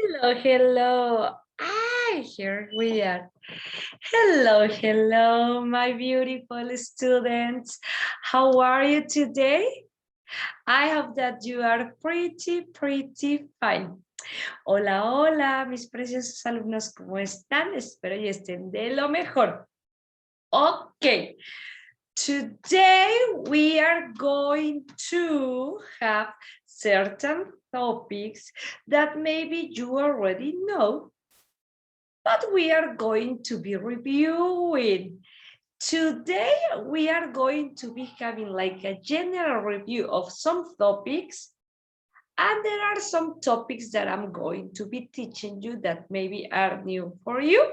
Hello, hello. Ah, here we are. Hello, hello, my beautiful students. How are you today? I hope that you are pretty fine. Hola, hola, mis preciosos alumnos, ¿cómo están? Espero y estén de lo mejor. Okay, today we are going to have certain topics that maybe you already know, but we are going to be reviewing. Today, we are going to be having like a general review of some topics, and there are some topics that I'm going to be teaching you that maybe are new for you.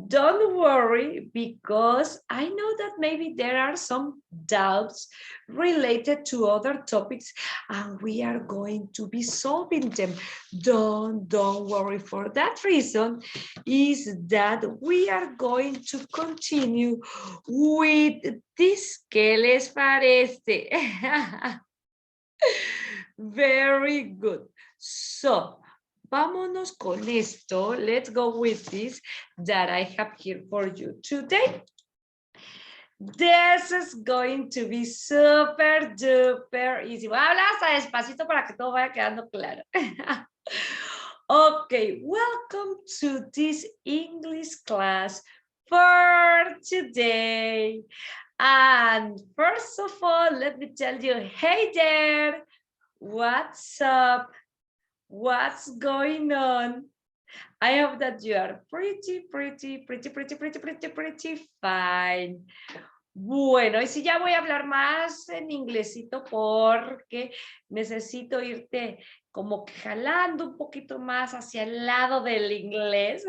Don't worry, because I know that maybe there are some doubts related to other topics, and we are going to be solving them. Don't worry. For that reason is that we are going to continue with this. ¿Qué les parece? Very good. So, vámonos con esto. Let's go with this that I have here for you today. This is going to be super duper easy. Voy a hablar hasta despacito para que todo vaya quedando claro. Okay, welcome to this English class for today. And first of all, let me tell you, hey there, what's up? What's going on? I hope that you are pretty fine. Bueno, y si ya voy a hablar más en inglesito porque necesito irte como que jalando un poquito más hacia el lado del inglés.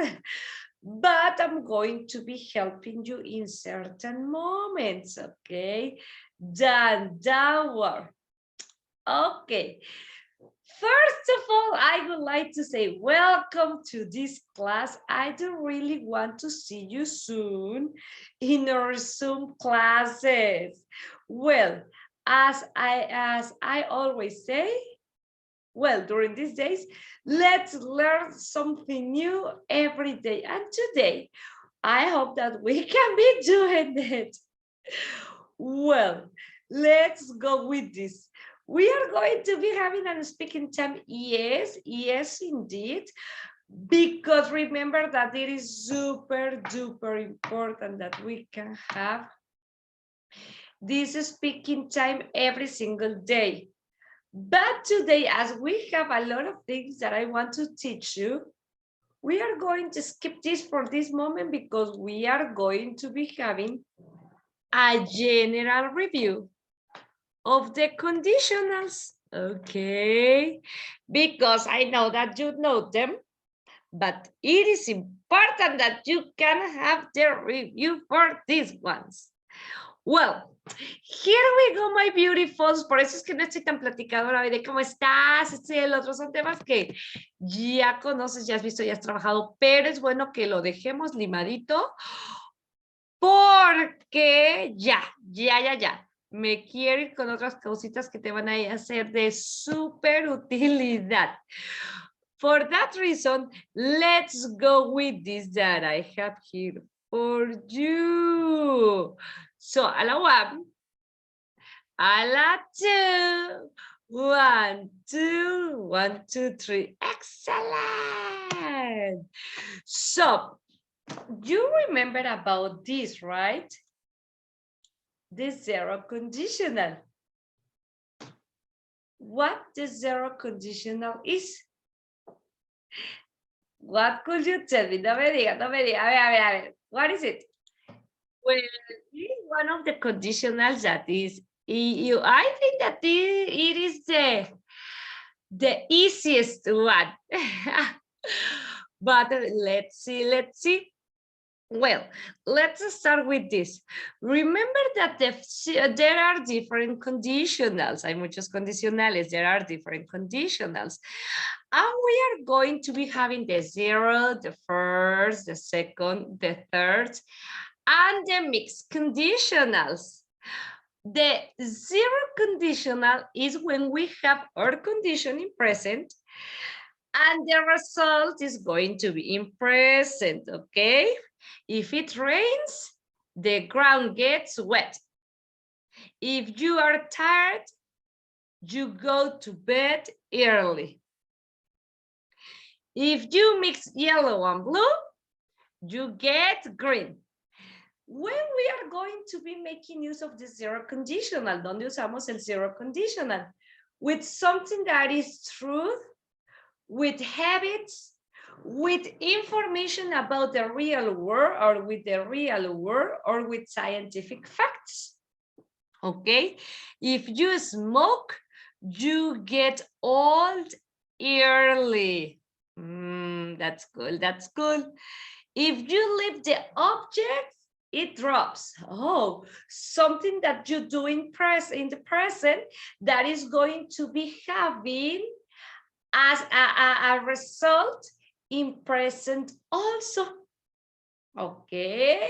But I'm going to be helping you in certain moments, okay? Don't worry. Okay. First of all, I would like to say welcome to this class. I do really want to see you soon in our Zoom classes. Well, as I always say, well, during these days, let's learn something new every day. And today, I hope that we can be doing it. Well, let's go with this. We are going to be having a speaking time. Yes, indeed. Because remember that it is super duper important that we can have this speaking time every single day. But today, as we have a lot of things that I want to teach you, we are going to skip this for this moment because we are going to be having a general review of the conditionals, okay? Because I know that you know them, but it is important that you can have the review for these ones. Well, here we go, my beautifuls. Por eso es que no estoy tan platicadora hoy de cómo estás, este y el otro. Son temas que ya conoces, ya has visto, ya has trabajado, pero es bueno que lo dejemos limadito porque ya. Me quiero ir con otras cositas que te van a hacer de súper utilidad. For that reason, let's go with this that I have here for you. So, a la one, a la two, 1, 2, 1, 2, 3. Excellent. So, you remember about this, right? The zero conditional. What the zero conditional is? What could you tell me? No me diga. A ver. What is it? Well, it is one of the conditionals that is, I think that it is the easiest one. But let's see. Well, let's start with this. Remember that there are different conditionals. Hay muchos condicionales. There are different conditionals. And we are going to be having the zero, the first, the second, the third, and the mixed conditionals. The zero conditional is when we have our condition in present And the result is going to be in present, okay? If it rains, the ground gets wet. If you are tired, you go to bed early. If you mix yellow and blue, you get green. When we are going to be making use of the zero conditional, ¿dónde usamos el zero conditional? With something that is truth, with habits, with information about the real world, or with the real world, or with scientific facts. Okay, if you smoke, you get old early. That's cool, that's cool. If you leave the object, it drops. Oh, something that you do in the present that is going to be having as a result in present also. Okay.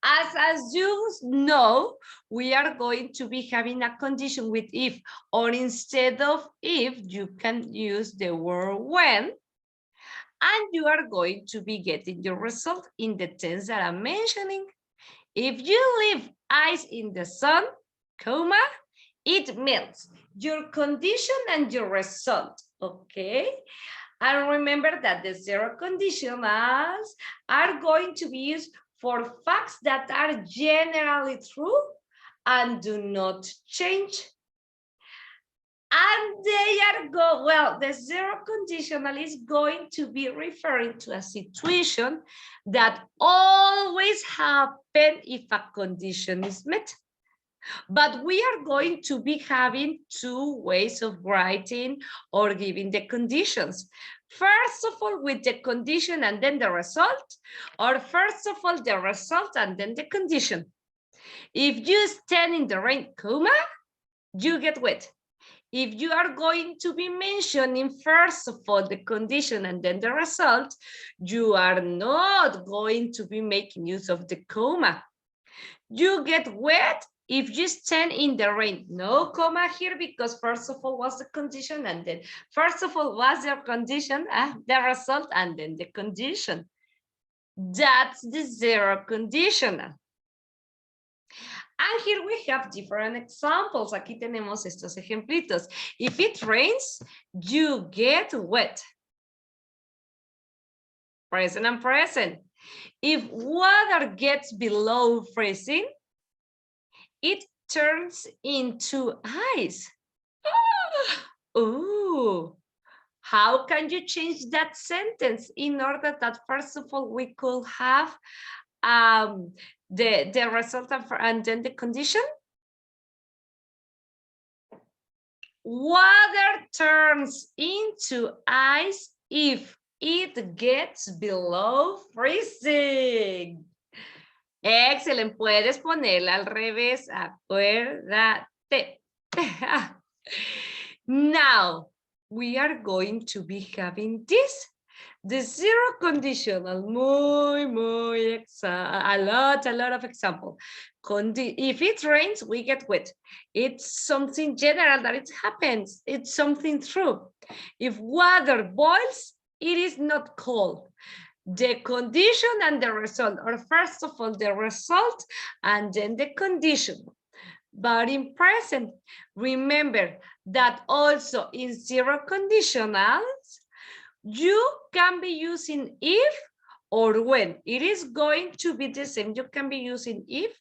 As you know, we are going to be having a condition with if, or instead of if, you can use the word when, and you are going to be getting your result in the tense that I'm mentioning. If you leave ice in the sun, comma, it melts. Your condition and your result, okay? And remember that the zero conditionals are going to be used for facts that are generally true and do not change. And they are well, the zero conditional is going to be referring to a situation that always happens if a condition is met. But we are going to be having two ways of writing or giving the conditions. First of all, with the condition and then the result, or first of all, the result and then the condition. If you stand in the rain, comma, you get wet. If you are going to be mentioning first of all the condition and then the result, you are not going to be making use of the comma. You get wet if you stand in the rain. No comma here, because first of all was the condition, and then first of all was the condition, the result, and then the condition. That's the zero conditional. And here we have different examples. Aquí tenemos estos ejemplitos. If it rains, you get wet. Present and present. If water gets below freezing, it turns into ice. Ooh, how can you change that sentence in order that first of all we could have the result and then the condition? Water turns into ice if it gets below freezing. Excelente, puedes ponerla al revés, acuérdate. Now, we are going to be having this. The zero conditional, a lot of example. If it rains, we get wet. It's something general that it happens. It's something true. If water boils, it is not cold. The condition and the result, or first of all, the result and then the condition. But in present, remember that also in zero conditionals, you can be using if or when. It is going to be the same. You can be using if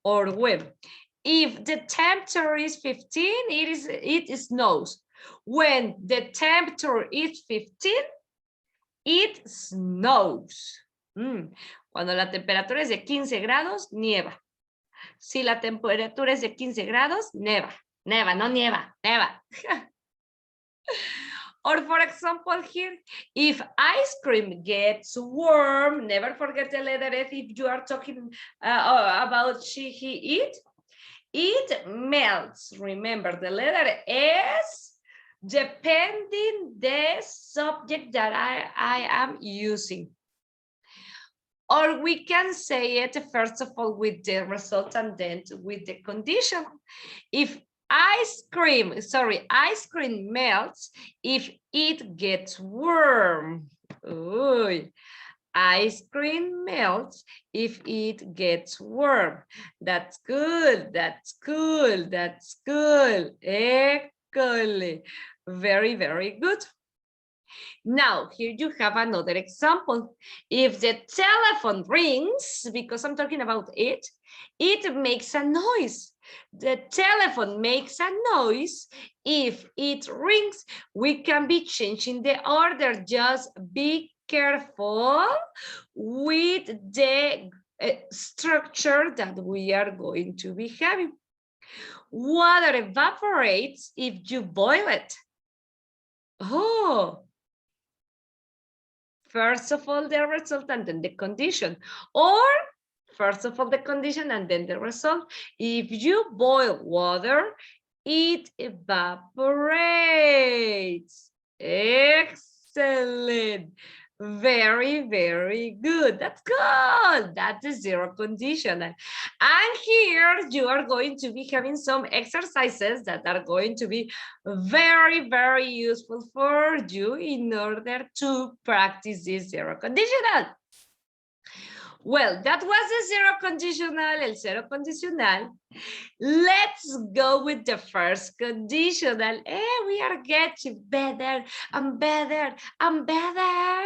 or when. If the temperature is 15, it snows. When the temperature is 15, it snows. Cuando la temperatura es de 15 grados, nieva. Si la temperatura es de 15 grados, neva. Neva, no nieva, neva. Or for example here, if ice cream gets warm, never forget the letter F if you are talking about she, he, it melts. Remember the letter S, depending the subject that I am using. Or we can say it first of all with the result and then with the condition. If ice cream melts if it gets warm. Ooh. Ice cream melts if it gets warm. That's good. That's cool. That's cool. Excellent. Very, very good. Now, here you have another example. If the telephone rings, because I'm talking about it, it makes a noise. The telephone makes a noise. If it rings, we can be changing the order. Just be careful with the structure that we are going to be having. Water evaporates if you boil it. Oh, first of all, the result and then the condition. Or first of all, the condition and then the result. If you boil water, it evaporates. Excellent. Very, very good. That's good. That's a zero conditional. And here you are going to be having some exercises that are going to be very, very useful for you in order to practice this zero conditional. Well, that was the zero conditional, el cero condicional. Let's go with the first conditional. We are getting better and better and better.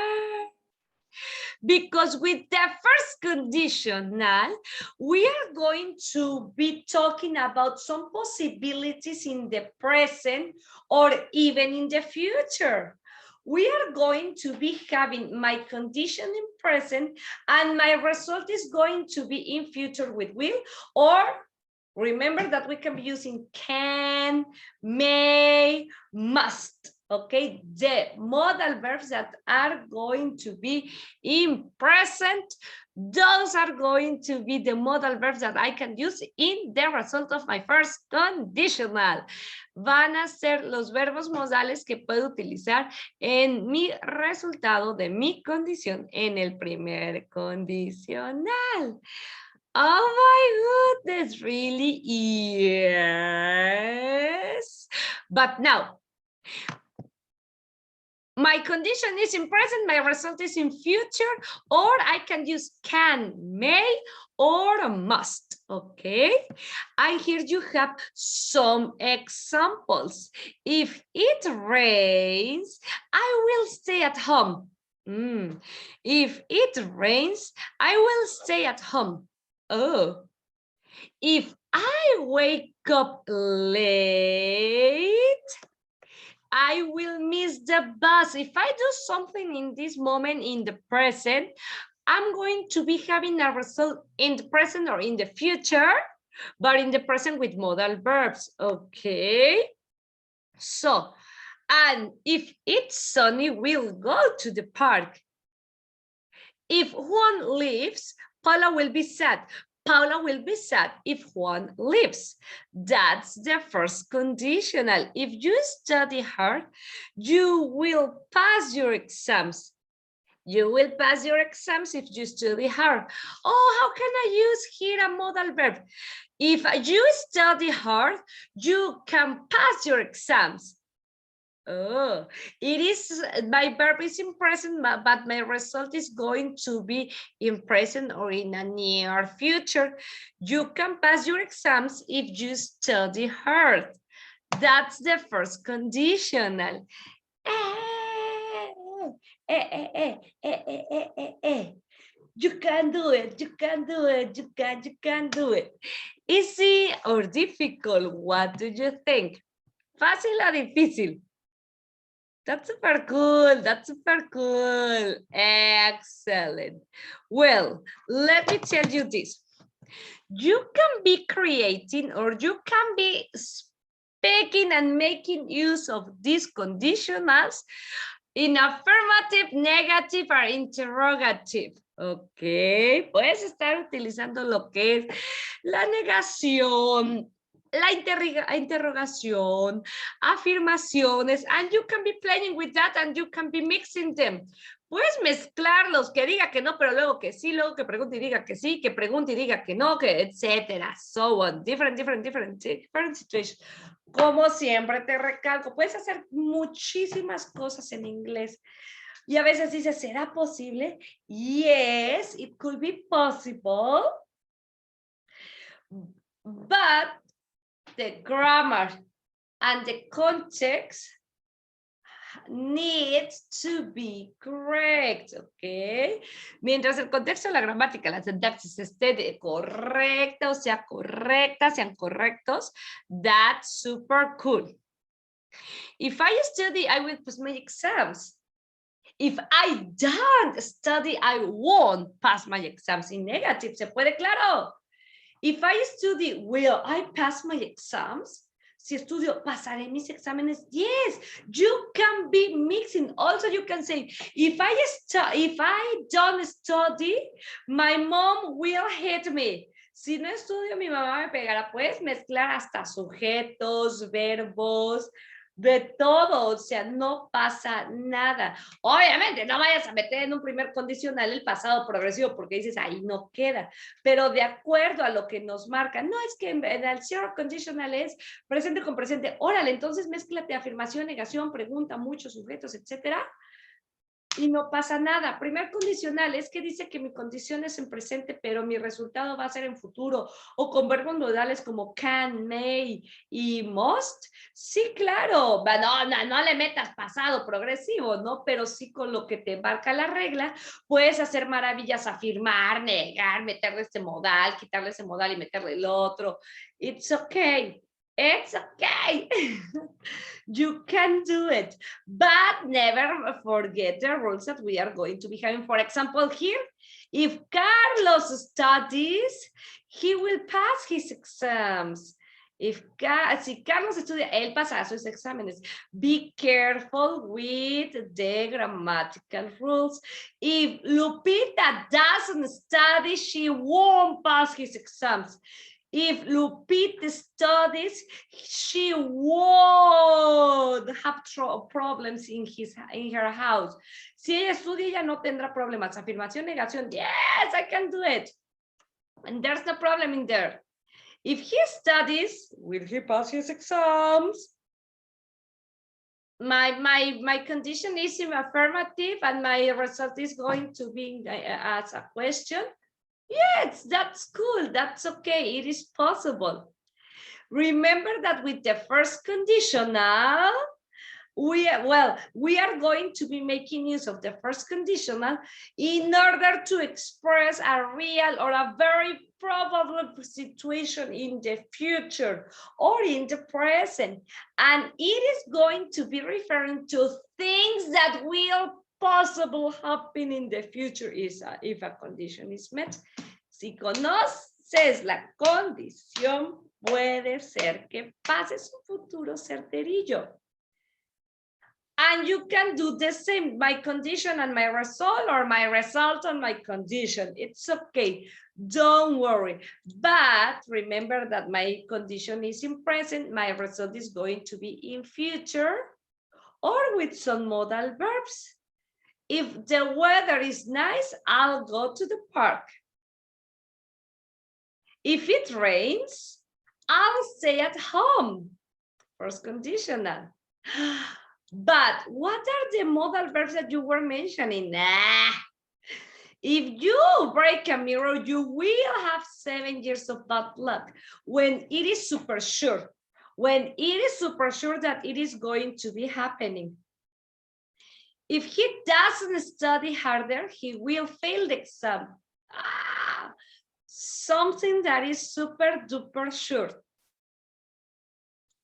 Because with the first conditional, we are going to be talking about some possibilities in the present or even in the future. We are going to be having my condition in present and my result is going to be in future with will, or remember that we can be using can, may, must. Okay, the modal verbs that are going to be in present, those are going to be the modal verbs that I can use in the result of my first conditional. Van a ser los verbos modales que puedo utilizar en mi resultado de mi condición en el primer condicional. Oh my goodness, really? Yes. But now, my condition is in present, my result is in future, or I can use can, may, or must, okay? And here you have some examples. If it rains, I will stay at home. If it rains, I will stay at home. Oh, if I wake up late, I will miss the bus. If I do something in this moment in the present, I'm going to be having a result in the present or in the future, but in the present with modal verbs, okay? So, and if it's sunny, we'll go to the park. If Juan leaves, Paula will be sad. Paula will be sad if Juan leaves. That's the first conditional. If you study hard, you will pass your exams. You will pass your exams if you study hard. Oh, how can I use here a modal verb? If you study hard, you can pass your exams. Oh, it is, my verb is in present, but my result is going to be in present or in a near future. You can pass your exams if you study hard. That's the first conditional. You can do it, you can do it, you can do it. Easy or difficult? What do you think? ¿Fácil o difícil? That's super cool. That's super cool. Excellent. Well, let me tell you this. You can be creating or you can be speaking and making use of these conditionals in affirmative, negative, or interrogative. Ok, puedes estar utilizando lo que es la negación, la interrogación, afirmaciones, and you can be playing with that and you can be mixing them. Puedes mezclarlos, que diga que no, pero luego que sí, luego que pregunte y diga que sí, que pregunte y diga que no, que etcétera, so on, different situations. Como siempre te recalco, puedes hacer muchísimas cosas en inglés. Y a veces dices, ¿será posible? Yes, it could be possible. But the grammar and the context needs to be correct, ¿ok? Mientras el contexto, la gramática, la sintaxis esté correcta, o sea, correcta, sean correctos, that's super cool. If I study, I will pass my exams. If I don't study, I won't pass my exams. In negative, se puede, claro. If I study, will I pass my exams? Si estudio, ¿pasaré mis exámenes? Yes, you can be mixing. Also, you can say, if I don't study, my mom will hit me. Si no estudio, mi mamá me pegará. Puedes mezclar hasta sujetos, verbos, de todo, o sea, no pasa nada. Obviamente, no vayas a meter en un primer condicional el pasado progresivo, porque dices, ahí no queda, pero de acuerdo a lo que nos marca, no es que en el zero conditional es presente con presente, órale, entonces mézclate afirmación, negación, pregunta, muchos sujetos, etcétera, y no pasa nada. Primer condicional es que dice que mi condición es en presente, pero mi resultado va a ser en futuro, o con verbos modales como can, may y must. Sí, claro, no le metas pasado progresivo, ¿no? Pero sí con lo que te marca la regla, puedes hacer maravillas, afirmar, negar, meterle este modal, quitarle ese modal y meterle el otro. It's okay. It's okay. You can do it, but never forget the rules that we are going to be having. For example, here, if Carlos studies, he will pass his exams. Si Carlos estudia, él pasará sus exámenes. Be careful with the grammatical rules. If Lupita doesn't study, she won't pass his exams. If Lupita studies, she won't have problems in her house. Si ella estudia, ella no tendrá problemas. Afirmación, negación. Yes, I can do it. And there's no problem in there. If he studies, will he pass his exams? My condition is in affirmative, and my result is going to be as a question. Yes, that's cool. That's okay. It is possible. Remember that with the first conditional, we are going to be making use of the first conditional in order to express a real or a very probable situation in the future or in the present. And it is going to be referring to things that will possible happen in the future if a condition is met. Si conoces la condición, puede ser que pase su futuro certerillo. And you can do the same, my condition and my result, or my result and my condition. It's okay, don't worry. But remember that my condition is in present, my result is going to be in future, or with some modal verbs. If the weather is nice, I'll go to the park. If it rains, I'll stay at home. First conditional. But what are the modal verbs that you were mentioning? If you break a mirror, you will have 7 years of bad luck. When it is super sure. When it is super sure that it is going to be happening. If he doesn't study harder, he will fail the exam. Something that is super duper sure.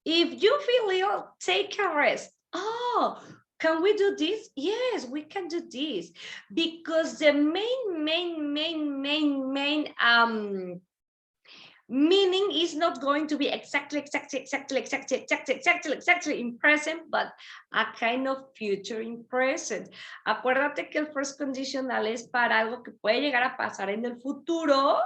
If you feel ill, take a rest. Oh, can we do this? Yes, we can do this. Because the main meaning is not going to be exactly in present, but a kind of future in present. Acuérdate que el first conditional es para algo que puede llegar a pasar en el futuro,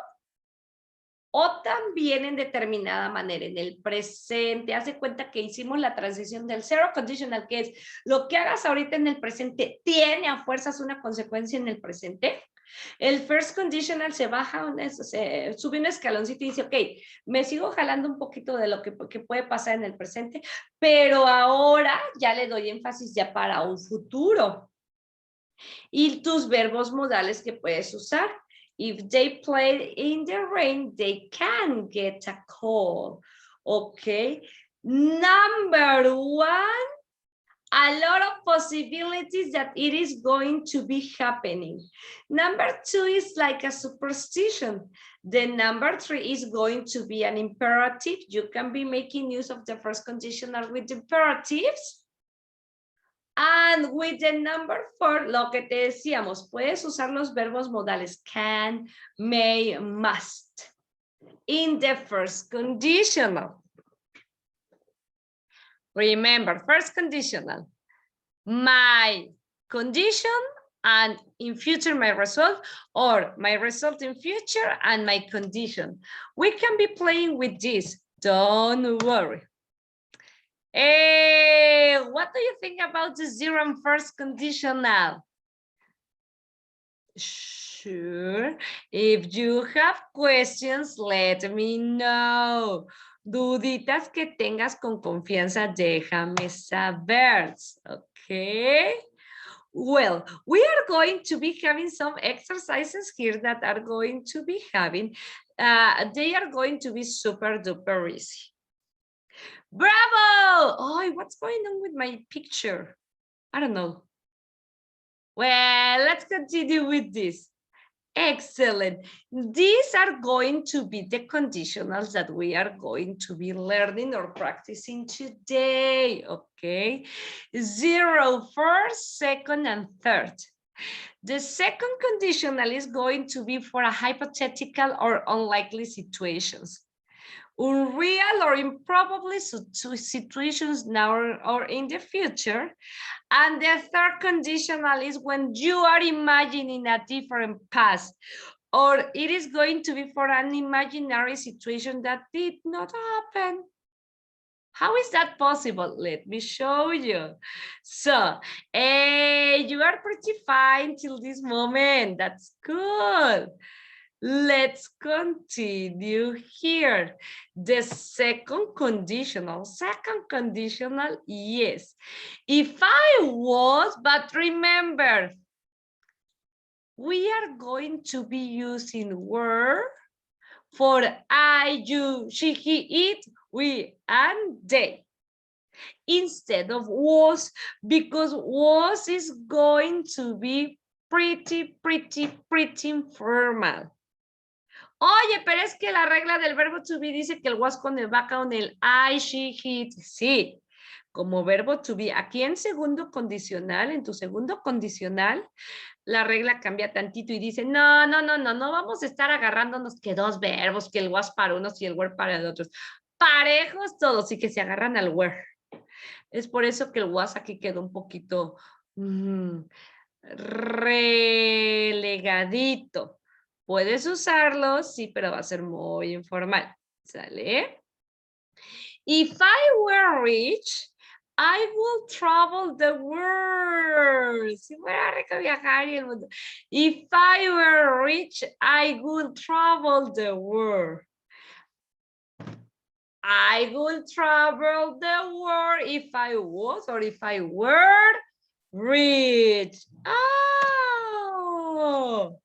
o también en determinada manera, en el presente. Haz de cuenta que hicimos la transición del zero conditional, que es lo que hagas ahorita en el presente, tiene a fuerzas una consecuencia en el presente. El first conditional se baja, se sube un escaloncito y dice, ok, me sigo jalando un poquito de lo que puede pasar en el presente, pero ahora ya le doy énfasis ya para un futuro. Y tus verbos modales que puedes usar. If they play in the rain, they can get a call. Okay. Number one, a lot of possibilities that it is going to be happening. Number two is like a superstition. The number three is going to be an imperative. You can be making use of the first conditional with imperatives. And with the number four, lo que te decíamos, puedes usar los verbos modales can, may, must in the first conditional. Remember, first conditional, my condition and in future my result, or my result in future and my condition. We can be playing with this, don't worry. What do you think about the zero and first conditional? Sure. If you have questions, let me know. Duditas que tengas con confianza, déjame saber. Okay. Well, we are going to be having some exercises here that are going to be having, they are going to be super duper easy. Bravo! Oh, what's going on with my picture? I don't know. Well, let's continue with this. Excellent. These are going to be the conditionals that we are going to be learning or practicing today, okay? Zero, first, second, and third. The second conditional is going to be for a hypothetical or unlikely situations. Unreal or improbable situations now or in the future. And the third conditional is when you are imagining a different past, or it is going to be for an imaginary situation that did not happen. How is that possible? Let me show you. So, you are pretty fine till this moment. That's good. Let's continue here. The second conditional, yes. If I was, but remember, we are going to be using were for I, you, she, he, it, we, and they. Instead of was, because was is going to be pretty informal. Oye, pero es que la regla del verbo to be dice que el was con el va con el I, she, he, sí. Como verbo to be, aquí en segundo condicional, en tu segundo condicional, la regla cambia tantito y dice, no vamos a estar agarrándonos que dos verbos, que el was para unos y el were para los otros. Parejos todos y que se agarran al were. Es por eso que el was aquí quedó un poquito relegadito. Puedes usarlo, sí, pero va a ser muy informal. ¿Sale? If I were rich, I will travel the world. Si fuera rico viajar y el mundo. If I were rich, I would travel the world. I would travel the world if I was or if I were rich. Oh.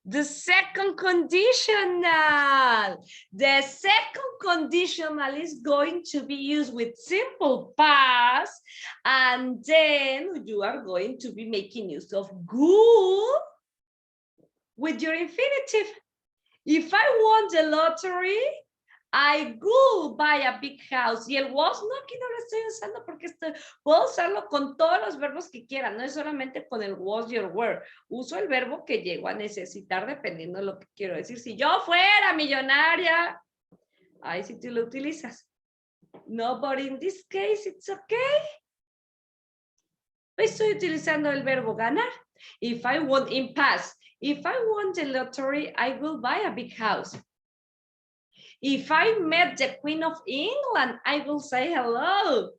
The second conditional. The second conditional is going to be used with simple past, and then you are going to be making use of would with your infinitive. If I won the lottery, I would buy a big house. Y el was, no, aquí no lo estoy usando porque puedo usarlo con todos los verbos que quieran, no es solamente con el was y el were. Uso el verbo que llego a necesitar dependiendo de lo que quiero decir. Si yo fuera millonaria, ahí sí tú lo utilizas. No, but in this case, it's okay. Estoy utilizando el verbo ganar. If I won in past, if I won the lottery, I will buy a big house. If I met the Queen of England, I will say hello.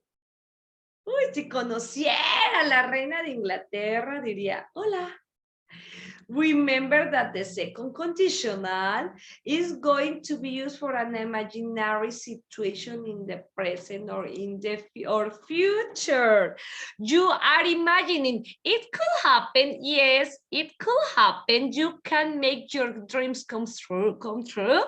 Uy, si conociera a la reina de Inglaterra, diría, hola. Remember that the second conditional is going to be used for an imaginary situation in the present or in the future. You are imagining it could happen. Yes, it could happen. You can make your dreams come true.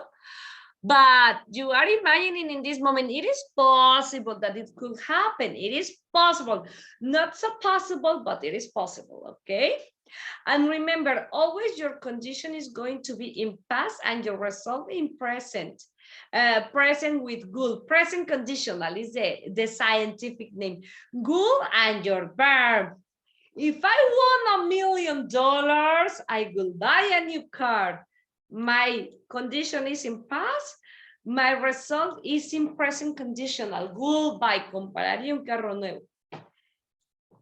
But you are imagining in this moment, it is possible that it could happen. It is possible. Not so possible, but it is possible, okay? And remember, always your condition is going to be in past and your result in present. Present with good. Present conditional is the scientific name. Good and your verb. If I won $1 million, I will buy a new car. My condition is in past. My result is in present conditional. Will buy. Compraría un carro nuevo.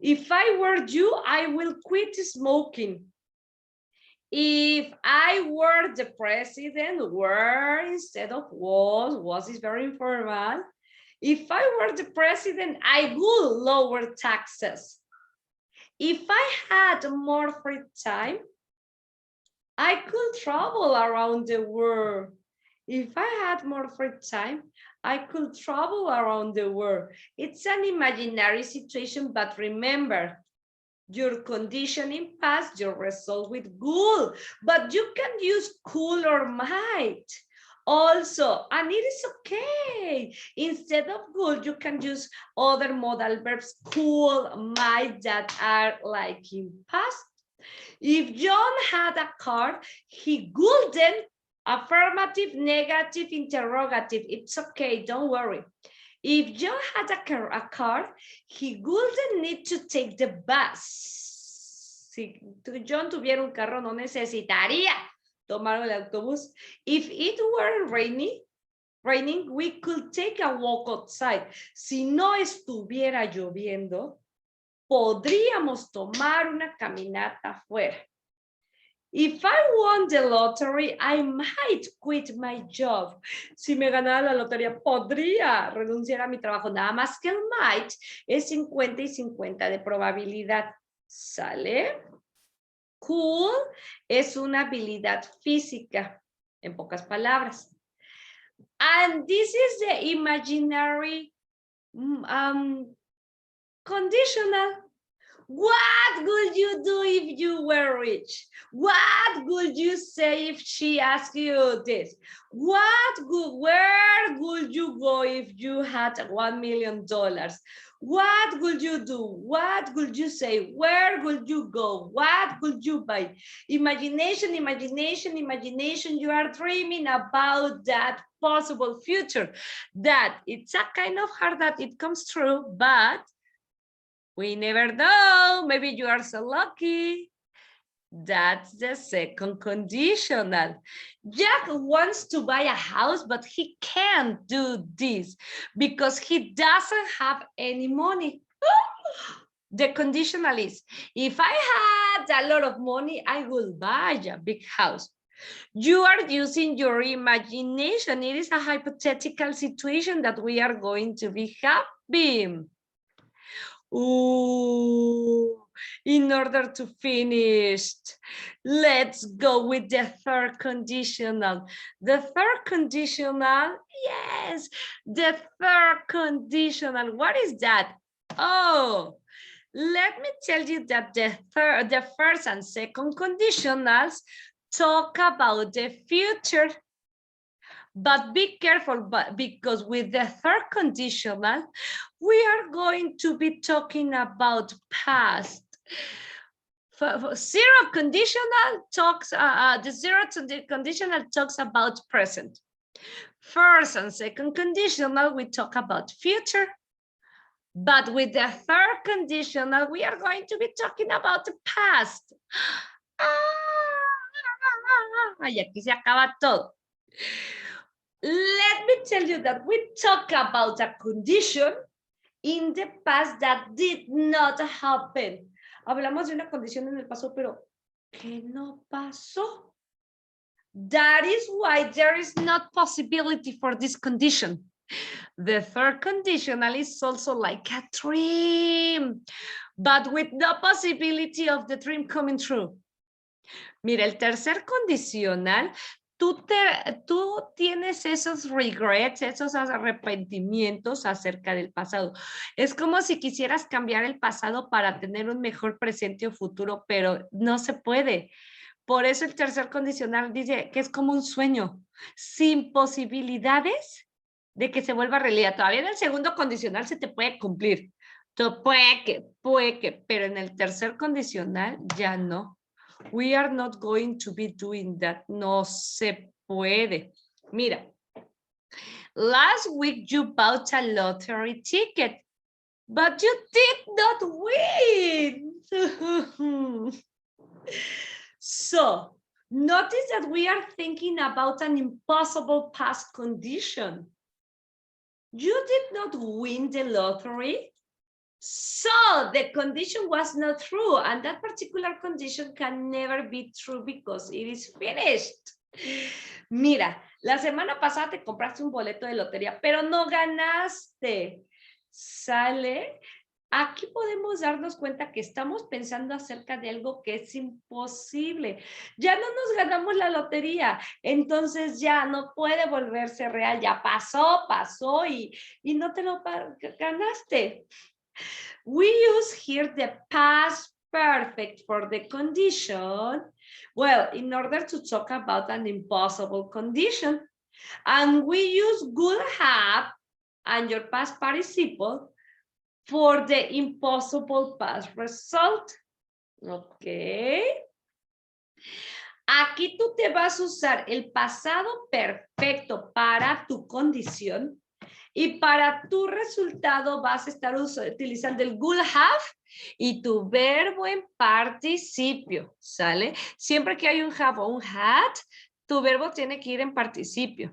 If I were you, I will quit smoking. If I were the president, were instead of was is very informal. If I were the president, I would lower taxes. If I had more free time, I could travel around the world. If I had more free time, I could travel around the world. It's an imaginary situation, but remember, your condition in past, your result with good, but you can use could or might also, and it is okay. Instead of good, you can use other modal verbs, could, might, that are like in past. If John had a car, he wouldn't. Affirmative, negative, interrogative. It's okay, don't worry. If John had a car, he wouldn't need to take the bus. Si John tuviera un carro, no necesitaría tomar el autobús. If it were raining, we could take a walk outside. Si no estuviera lloviendo, podríamos tomar una caminata afuera. If I won the lottery, I might quit my job. Si me ganara la lotería, podría renunciar a mi trabajo. Nada más que el might es 50 y 50 de probabilidad. ¿Sale? Cool es una habilidad física, en pocas palabras. And this is the imaginary conditional. What would you do if you were rich? What would you say if she asked you this? Where would you go if you had $1 million? What would you do? What would you say? Where would you go? What would you buy? Imagination, imagination, imagination. You are dreaming about that possible future. That it's a kind of hard that it comes true, but we never know. Maybe you are so lucky. That's the second conditional. Jack wants to buy a house, but he can't do this because he doesn't have any money. The conditional is, if I had a lot of money, I will buy a big house. You are using your imagination. It is a hypothetical situation that we are going to be having. Ooh, in order to finish, let's go with the third conditional. The third conditional, yes, the third conditional. What is that? Oh, let me tell you that the first and second conditionals talk about the future. But be careful, because with the third conditional, we are going to be talking about past. Zero conditional talks, the zero conditional talks about present. First and second conditional, we talk about future. But with the third conditional, we are going to be talking about the past. Y aquí se acaba todo. Let me tell you that we talk about a condition in the past that did not happen. Hablamos de una condición en el pasado, pero ¿qué no pasó? That is why there is not possibility for this condition. The third conditional is also like a dream, but with no possibility of the dream coming true. Mira, el tercer condicional, tú tienes esos regrets, esos arrepentimientos acerca del pasado. Es como si quisieras cambiar el pasado para tener un mejor presente o futuro, pero no se puede. Por eso el tercer condicional dice que es como un sueño, sin posibilidades de que se vuelva realidad. Todavía en el segundo condicional se te puede cumplir. Puede que, pero en el tercer condicional ya no. We are not going to be doing that. No se puede. Mira, last week you bought a lottery ticket, but you did not win. So, notice that we are thinking about an impossible past condition. You did not win the lottery, so the condition was not true, and that particular condition can never be true because it is finished. Mira, la semana pasada te compraste un boleto de lotería, pero no ganaste. ¿Sale? Aquí podemos darnos cuenta que estamos pensando acerca de algo que es imposible. Ya no nos ganamos la lotería, entonces ya no puede volverse real. Ya pasó y no te lo ganaste. We use here the past perfect for the condition. Well, in order to talk about an impossible condition. And we use would have and your past participle for the impossible past result. Ok. Aquí tú te vas a usar el pasado perfecto para tu condición y para tu resultado vas a estar utilizando el would have y tu verbo en participio, ¿sale? Siempre que hay un have o un had, tu verbo tiene que ir en participio.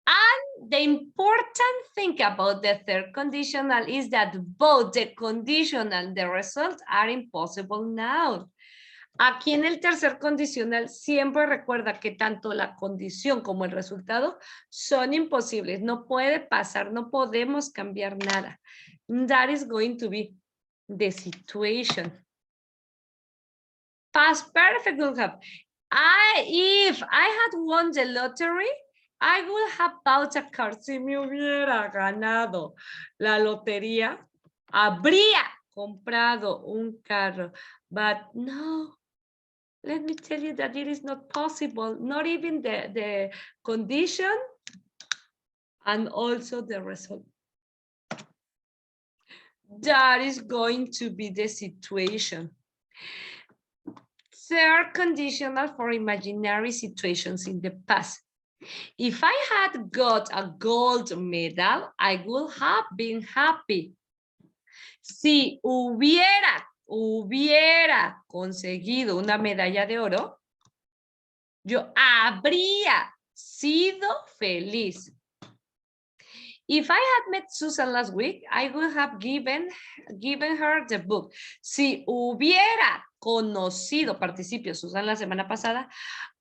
And the important thing about the third conditional is that both the conditional and the result are impossible now. Aquí en el tercer condicional siempre recuerda que tanto la condición como el resultado son imposibles. No puede pasar, no podemos cambiar nada. That is going to be the situation. Past perfect will have. If I had won the lottery, I would have bought a car. Si me hubiera ganado la lotería, habría comprado un carro. But no, let me tell you that it is not possible. Not even the condition and also the result. That is going to be the situation. Third conditional for imaginary situations in the past. If I had got a gold medal, I would have been happy. Si hubiera conseguido una medalla de oro, yo habría sido feliz. If I had met Susan last week, I would have given her the book. Si hubiera conocido, participio, Susan la semana pasada,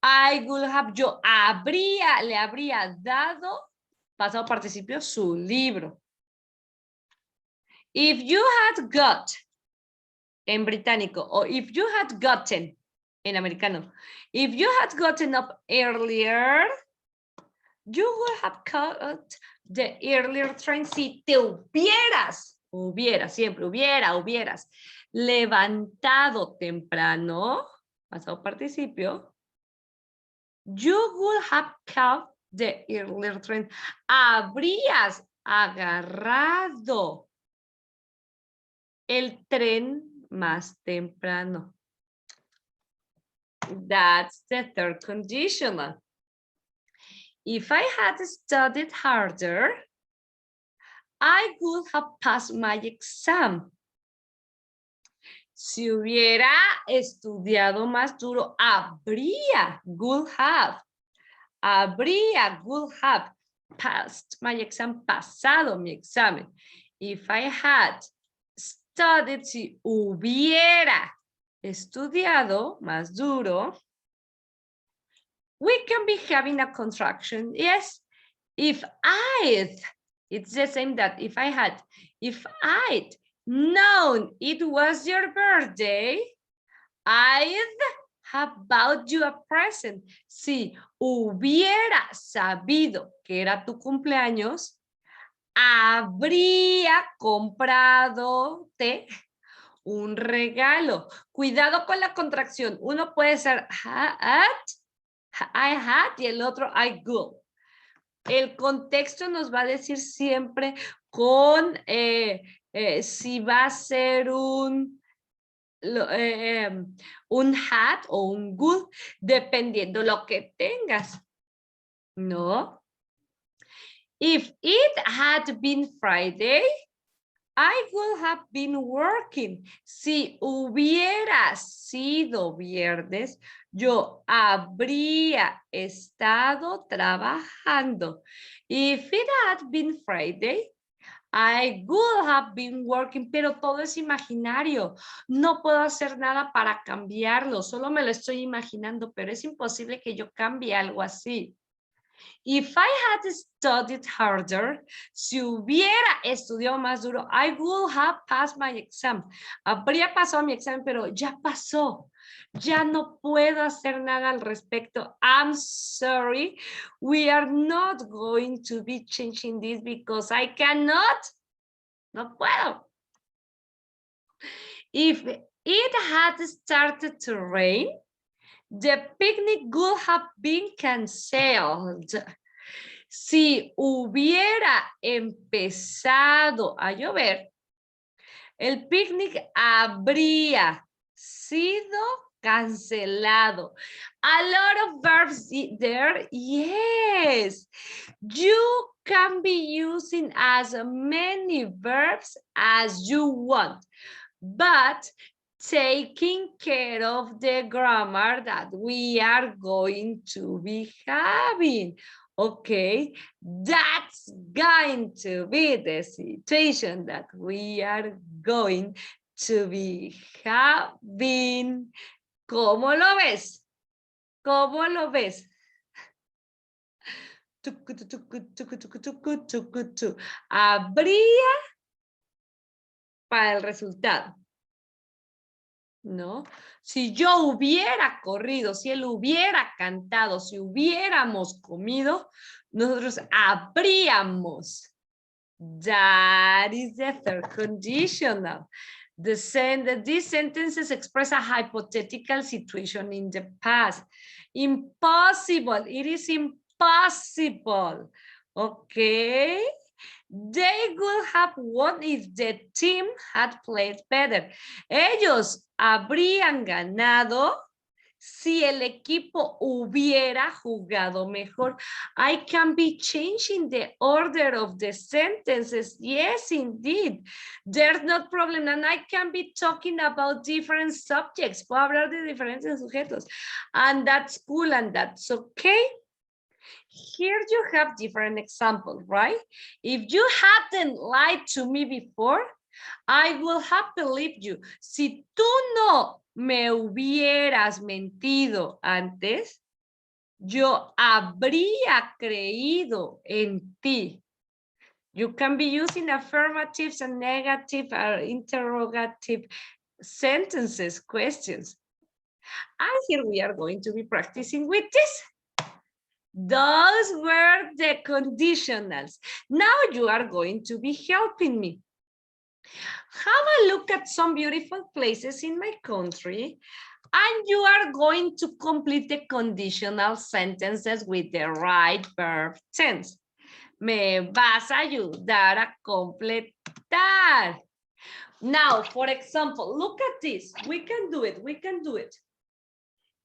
I would have, yo le habría dado, pasado participio, su libro. If you had got, en británico, o if you had gotten, en americano, if you had gotten up earlier, you would have caught the earlier train. Si te hubieras, siempre hubieras levantado temprano, pasado participio, you would have caught the earlier train. Habrías agarrado el tren más temprano. That's the third conditional. If I had studied harder, I would have passed my exam. Si hubiera estudiado más duro, habría, would have passed my exam, pasado mi examen. If I had studied, si hubiera estudiado más duro, we can be having a contraction. Yes, if I'd, it's the same that if I'd known it was your birthday, I'd have bought you a present. Si hubiera sabido que era tu cumpleaños, habría comprado un regalo. Cuidado con la contracción. Uno puede ser I had y el otro I would. El contexto nos va a decir siempre con si va a ser un had o un would, dependiendo lo que tengas, ¿no? If it had been Friday, I would have been working. Si hubiera sido viernes, yo habría estado trabajando. If it had been Friday, I would have been working, pero todo es imaginario. No puedo hacer nada para cambiarlo, solo me lo estoy imaginando, pero es imposible que yo cambie algo así. If I had studied harder, si hubiera estudiado más duro, I would have passed my exam. Habría pasado mi examen, pero ya pasó. Ya no puedo hacer nada al respecto. I'm sorry. We are not going to be changing this because I cannot. No puedo. If it had started to rain, the picnic would have been canceled. Si hubiera empezado a llover, el picnic habría sido cancelado. A lot of verbs there. Yes. You can be using as many verbs as you want, but taking care of the grammar that we are going to be having. Okay, that's going to be the situation that we are going to be having. ¿Cómo lo ves? ¿Cómo lo ves? Habría para el resultado, ¿no? Si yo hubiera corrido, si él hubiera cantado, si hubiéramos comido, nosotros habríamos. That is the third conditional. These sentences express a hypothetical situation in the past. Impossible. It is impossible. Okay. They would have won if the team had played better. Ellos habrían ganado si el equipo hubiera jugado mejor. I can be changing the order of the sentences. Yes, indeed. There's no problem. And I can be talking about different subjects. Puedo hablar de diferentes sujetos. And that's cool and that's okay. Here you have different examples, right? If you hadn't lied to me before, I would have believed you. Si tú no me hubieras mentido antes, yo habría creído en ti. You can be using affirmatives and negative or interrogative sentences, questions. And here we are going to be practicing with this. Those were the conditionals. Now you are going to be helping me. Have a look at some beautiful places in my country, and you are going to complete the conditional sentences with the right verb tense. Me vas a ayudar a completar. Now, for example, look at this. We can do it. We can do it.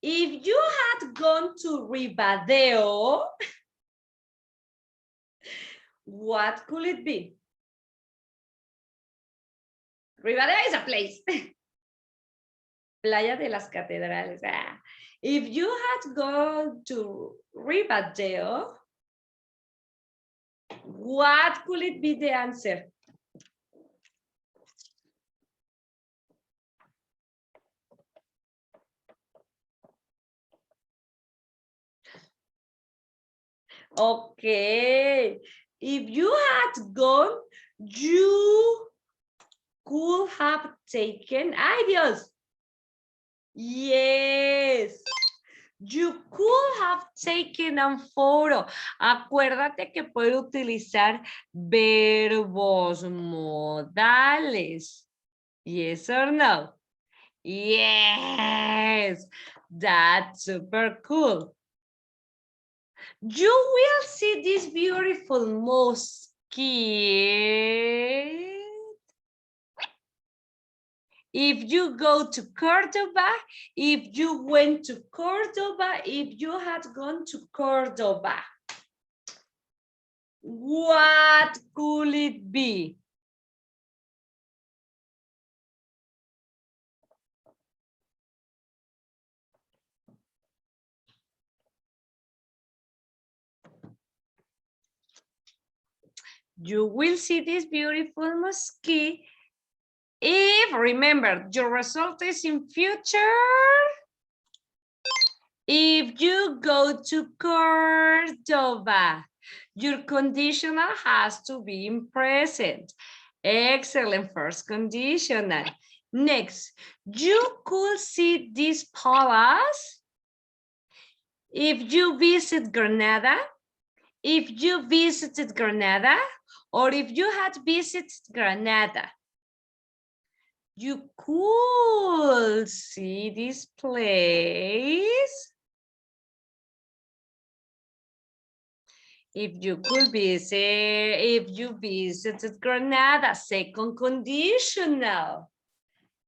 If you had gone to Ribadeo, what could it be? Ribadeo is a place. Playa de las Catedrales. Ah. If you had gone to Ribadeo, what could it be the answer? Okay. If you had gone, you could have taken, ay Dios. Yes. You could have taken a photo. Acuérdate que puede utilizar verbos modales. Yes or no? Yes. That's super cool. You will see this beautiful mosque. If you go to Cordoba, if you went to Cordoba, if you had gone to Cordoba, what could it be? You will see this beautiful mosque if, remember, your result is in future. If you go to Cordoba, your conditional has to be in present. Excellent, first conditional. Next, you could see this palace if you visit Granada, if you visited Granada, or if you had visited Granada. You could see this place if you visited Granada. Second conditional.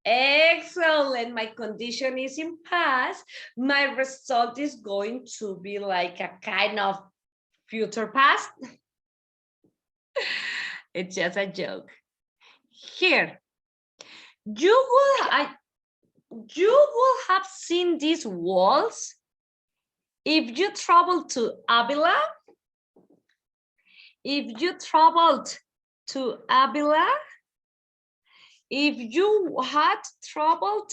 Excellent. My condition is in past. My result is going to be like a kind of future past. It's just a joke. Here, you will have seen these walls if you travel to Avila. If you traveled to Avila, if you had traveled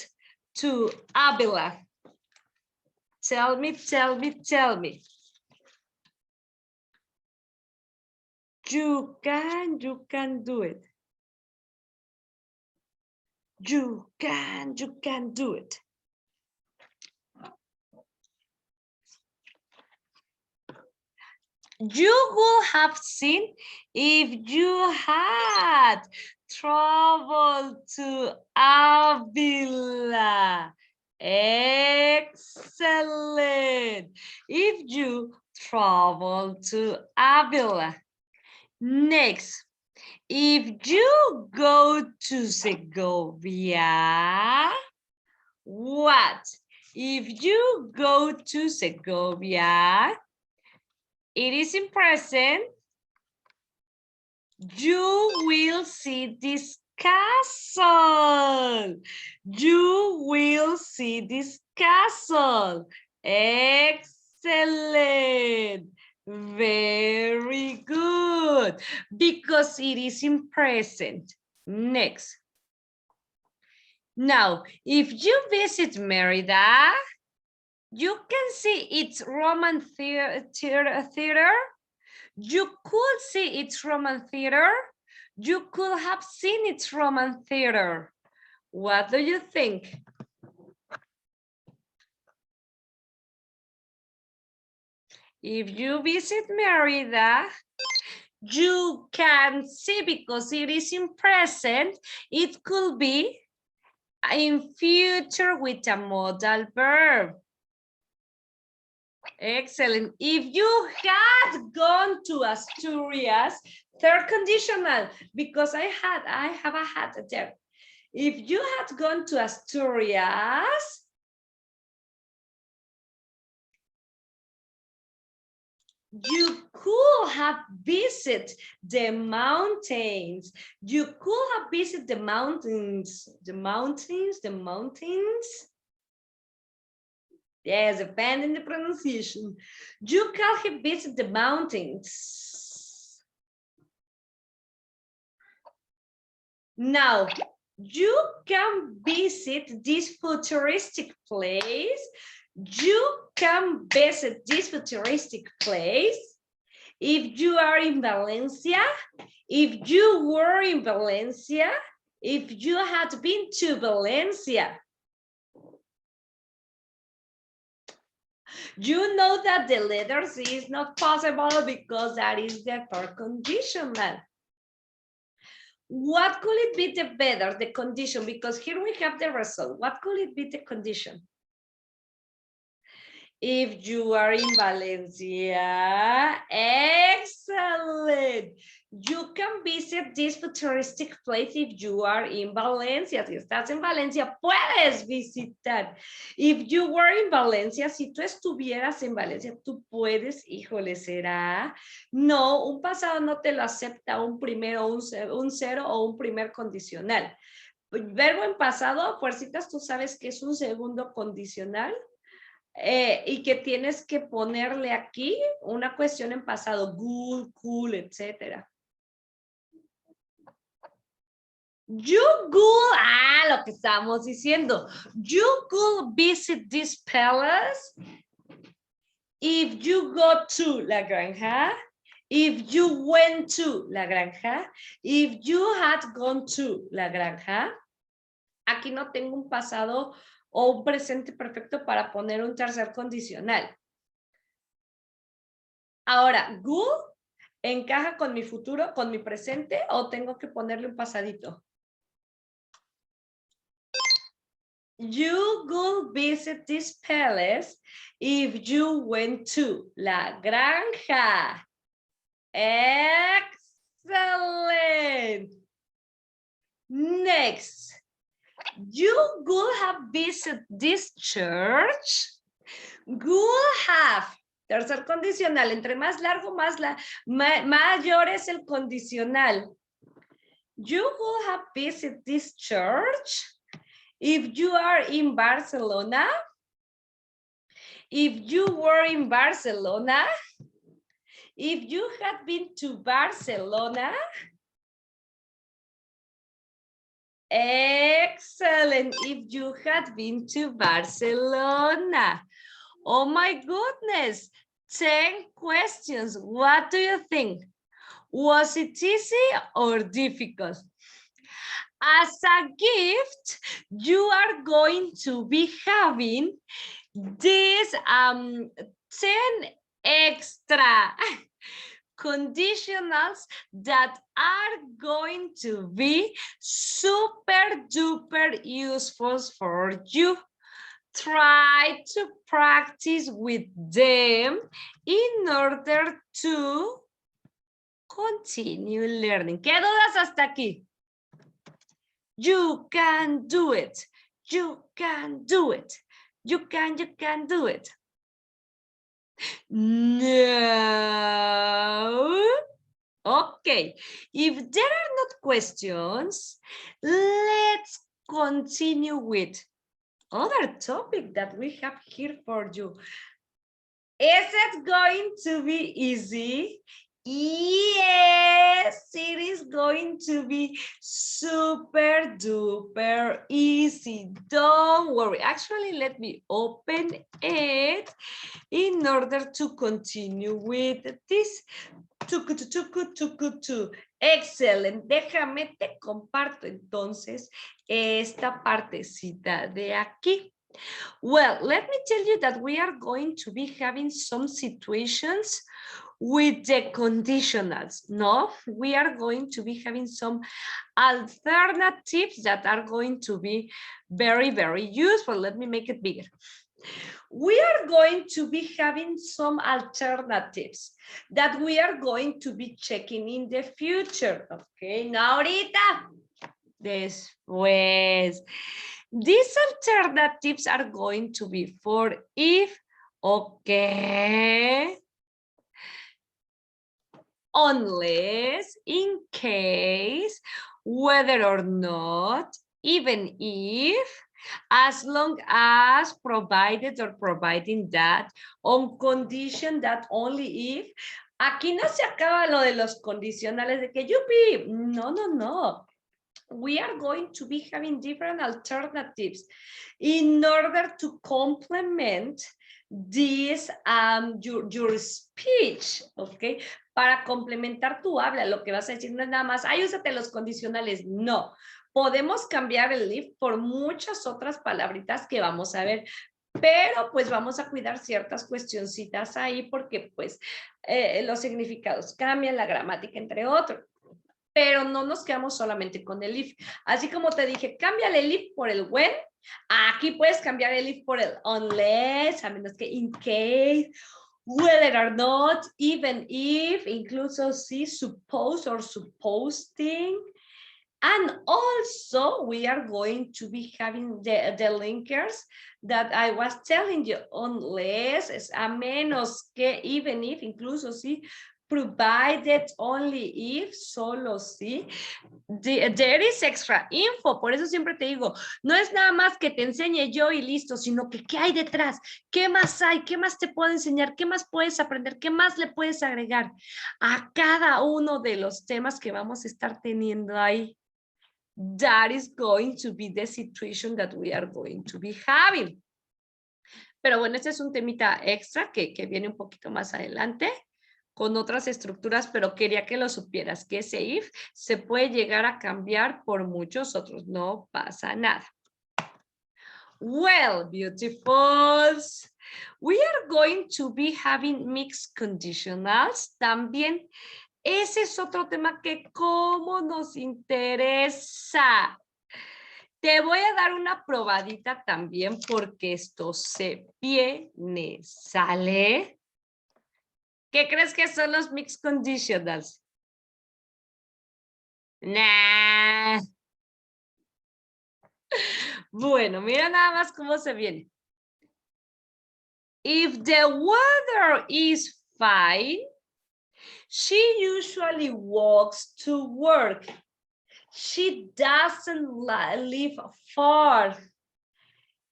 to Avila, tell me. You can do it. You can do it. You will have seen if you had traveled to Avila. Excellent. If you travel to Avila. Next, if you go to Segovia, what? If you go to Segovia, it is in present. You will see this castle. You will see this castle. Excellent. Very good. Because it is in present. Next. Now, if you visit Merida, you can see its Roman theater. You could see its Roman theater. You could have seen its Roman theater. What do you think? If you visit Merida, you can see, because it is in present, it could be in future with a modal verb. Excellent. If you had gone to Asturias, third conditional, because I have a hat there. If you had gone to Asturias, you could have visited the mountains. You could have visited the mountains. Yes, depending the pronunciation. You can have visited the mountains. Now, you can visit this futuristic place. You can visit this futuristic place if you are in Valencia, if you were in Valencia, if you had been to Valencia. You know that the letter C is not possible because that is the third conditional. What could it be the better, the condition? Because here we have the result. What could it be the condition? If you are in Valencia, excellent. You can visit this futuristic place if you are in Valencia. Si estás en Valencia, puedes visitar. If you were in Valencia, si tú estuvieras en Valencia, tú puedes, híjole, ¿será? No, un pasado no te lo acepta un primero, un cero o un primer condicional. Verbo en pasado, fuercitas, tú sabes que es un segundo condicional. Y que tienes que ponerle aquí una cuestión en pasado, good, cool, etc. You could, lo que estamos diciendo. You could visit this palace if you go to La Granja, if you went to La Granja, if you had gone to La Granja. Aquí no tengo un pasado o un presente perfecto para poner un tercer condicional. Ahora, good encaja con mi futuro, con mi presente, o tengo que ponerle un pasadito. You could visit this palace if you went to La Granja. Excellent. Next. You could have visited this church. Could have. Tercer condicional. Entre más largo, mayor es el condicional. You could have visited this church if you are in Barcelona. If you were in Barcelona. If you had been to Barcelona. Excellent. If you had been to Barcelona. Oh my goodness. 10 questions. What do you think? Was it easy or difficult? As a gift, you are going to be having these 10 extra conditionals that are going to be super duper useful for you. Try to practice with them in order to continue learning. ¿Qué dudas hasta aquí? You can do it. You can do it. You can do it. No. Okay. If there are not questions, let's continue with other topic that we have here for you. Is it going to be easy? Yes, it is going to be super duper easy. Don't worry. Actually, let me open it in order to continue with this. Excelente. Déjame te comparto entonces esta partecita de aquí. Well, let me tell you that we are going to be having some situations with the conditionals. No, we are going to be having some alternatives that are going to be very, very useful. Let me make it bigger. We are going to be having some alternatives that we are going to be checking in the future. Okay, no ahorita, después. These alternatives are going to be for if, okay, unless, in case, whether or not, even if, as long as, provided or providing that, on condition that only if. Aquí no se acaba lo de los condicionales de que yupi. No, no, no. we are going to be having different alternatives in order to complement this your speech, ¿ok? Para complementar tu habla, lo que vas a decir no es nada más, ay, úsate los condicionales, no. Podemos cambiar el if por muchas otras palabritas que vamos a ver, pero pues vamos a cuidar ciertas cuestioncitas ahí porque pues los significados cambian, la gramática, entre otros. Pero no nos quedamos solamente con el if. Así como te dije, cámbiale el if por el when. Aquí puedes cambiar el if por el unless, a menos que in case, whether or not, even if, incluso si, suppose or supposing. And also, we are going to be having the linkers that I was telling you, unless, es a menos que, even if, incluso si, provided, only if, solo si. There is extra info, por eso siempre te digo, no es nada más que te enseñe yo y listo, sino que qué hay detrás, qué más hay, qué más te puedo enseñar, qué más puedes aprender, qué más le puedes agregar a cada uno de los temas que vamos a estar teniendo ahí. That is going to be the situation that we are going to be having. Pero bueno, este es un temita extra que viene un poquito más adelante con otras estructuras, pero quería que lo supieras, que ese if se puede llegar a cambiar por muchos otros, no pasa nada. Well, beautifuls, we are going to be having mixed conditionals también. Ese es otro tema que cómo nos interesa. Te voy a dar una probadita también porque esto se viene, ¿sale? ¿Qué crees que son los mixed conditionals? Nah. Bueno, mira nada más cómo se viene. If the weather is fine, she usually walks to work. She doesn't live far.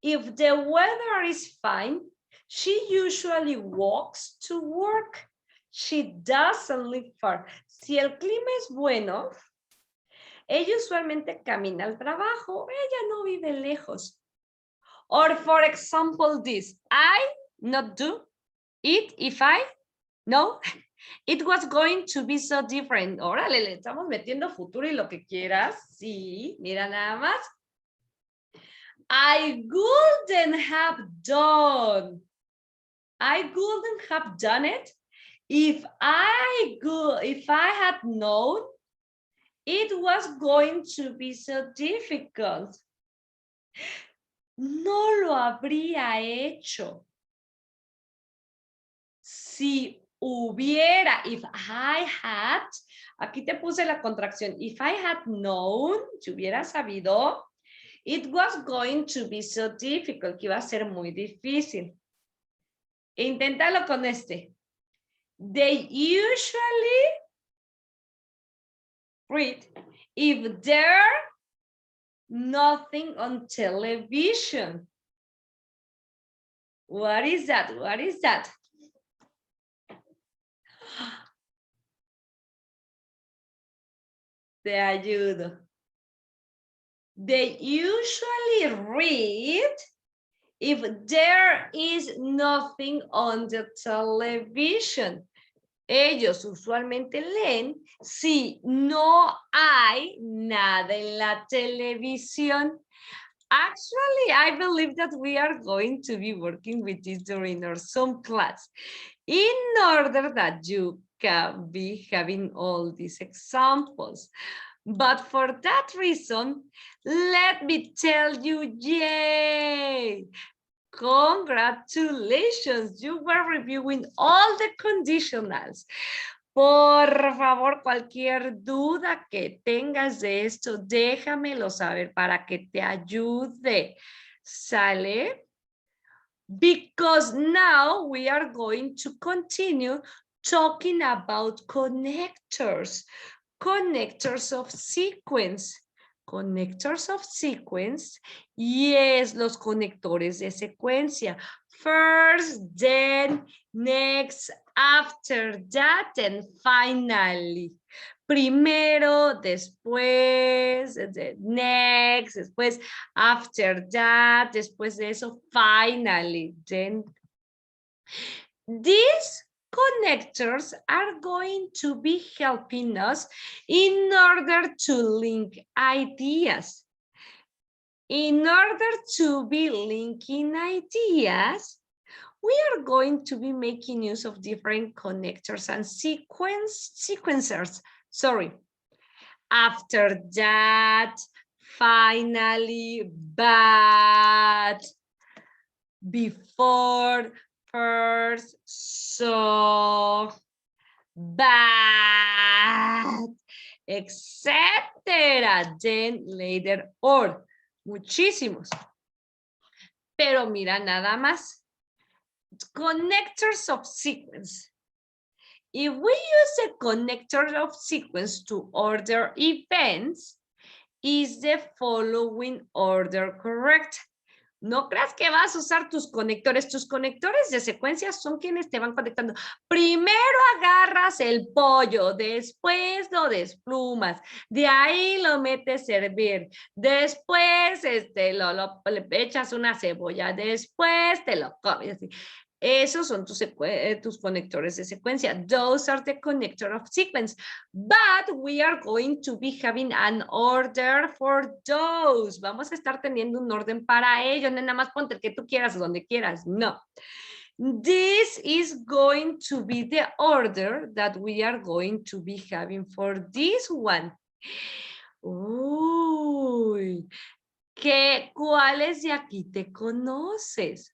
If the weather is fine, she usually walks to work. She doesn't live far. Si el clima es bueno, ella usualmente camina al trabajo. Ella no vive lejos. Or for example this, I not do it if I, no, it was going to be so different. Órale, le estamos metiendo futuro y lo que quieras. Sí, mira nada más. I wouldn't have done it if I had known it was going to be so difficult. No lo habría hecho si hubiera, if I had, aquí te puse la contracción, if I had known, si hubiera sabido, it was going to be so difficult, que iba a ser muy difícil. Inténtalo con este. They usually read if there's nothing on television. What is that? What is that? Te ayudo. They usually read if there is nothing on the television. Ellos usualmente leen si no hay nada en la televisión. Actually, I believe that we are going to be working with this during our Zoom class in order that you can be having all these examples. But for that reason, let me tell you, yay! Congratulations, you were reviewing all the conditionals. Por favor, cualquier duda que tengas de esto, déjamelo saber para que te ayude. ¿Sale? Because now we are going to continue talking about connectors. Connectors of sequence. Connectors of sequence. Yes, los conectores de secuencia. First, then, next, after that, and finally. primero, después, next, después, after that, después de eso, finally, then. These connectors are going to be helping us in order to link ideas. In order to be linking ideas, we are going to be making use of different connectors and sequencers. Sorry. After that, finally, but, before, first, so, but, etcétera, then, later, or. Muchísimos. Pero mira nada más. Connectors of sequence. If we use a connector of sequence to order events, is the following order correct? No creas que vas a usar tus conectores. Tus conectores de secuencia son quienes te van conectando. Primero agarras el pollo, después lo desplumas, de ahí lo metes a hervir, después le echas una cebolla, después te lo comes. Así. Esos son tus conectores de secuencia. Those are the connector of sequence. But we are going to be having an order for those. Vamos a estar teniendo un orden para ellos. No nada más ponte el que tú quieras donde quieras. No. This is going to be the order that we are going to be having for this one. Uy. ¿Cuáles de aquí te conoces?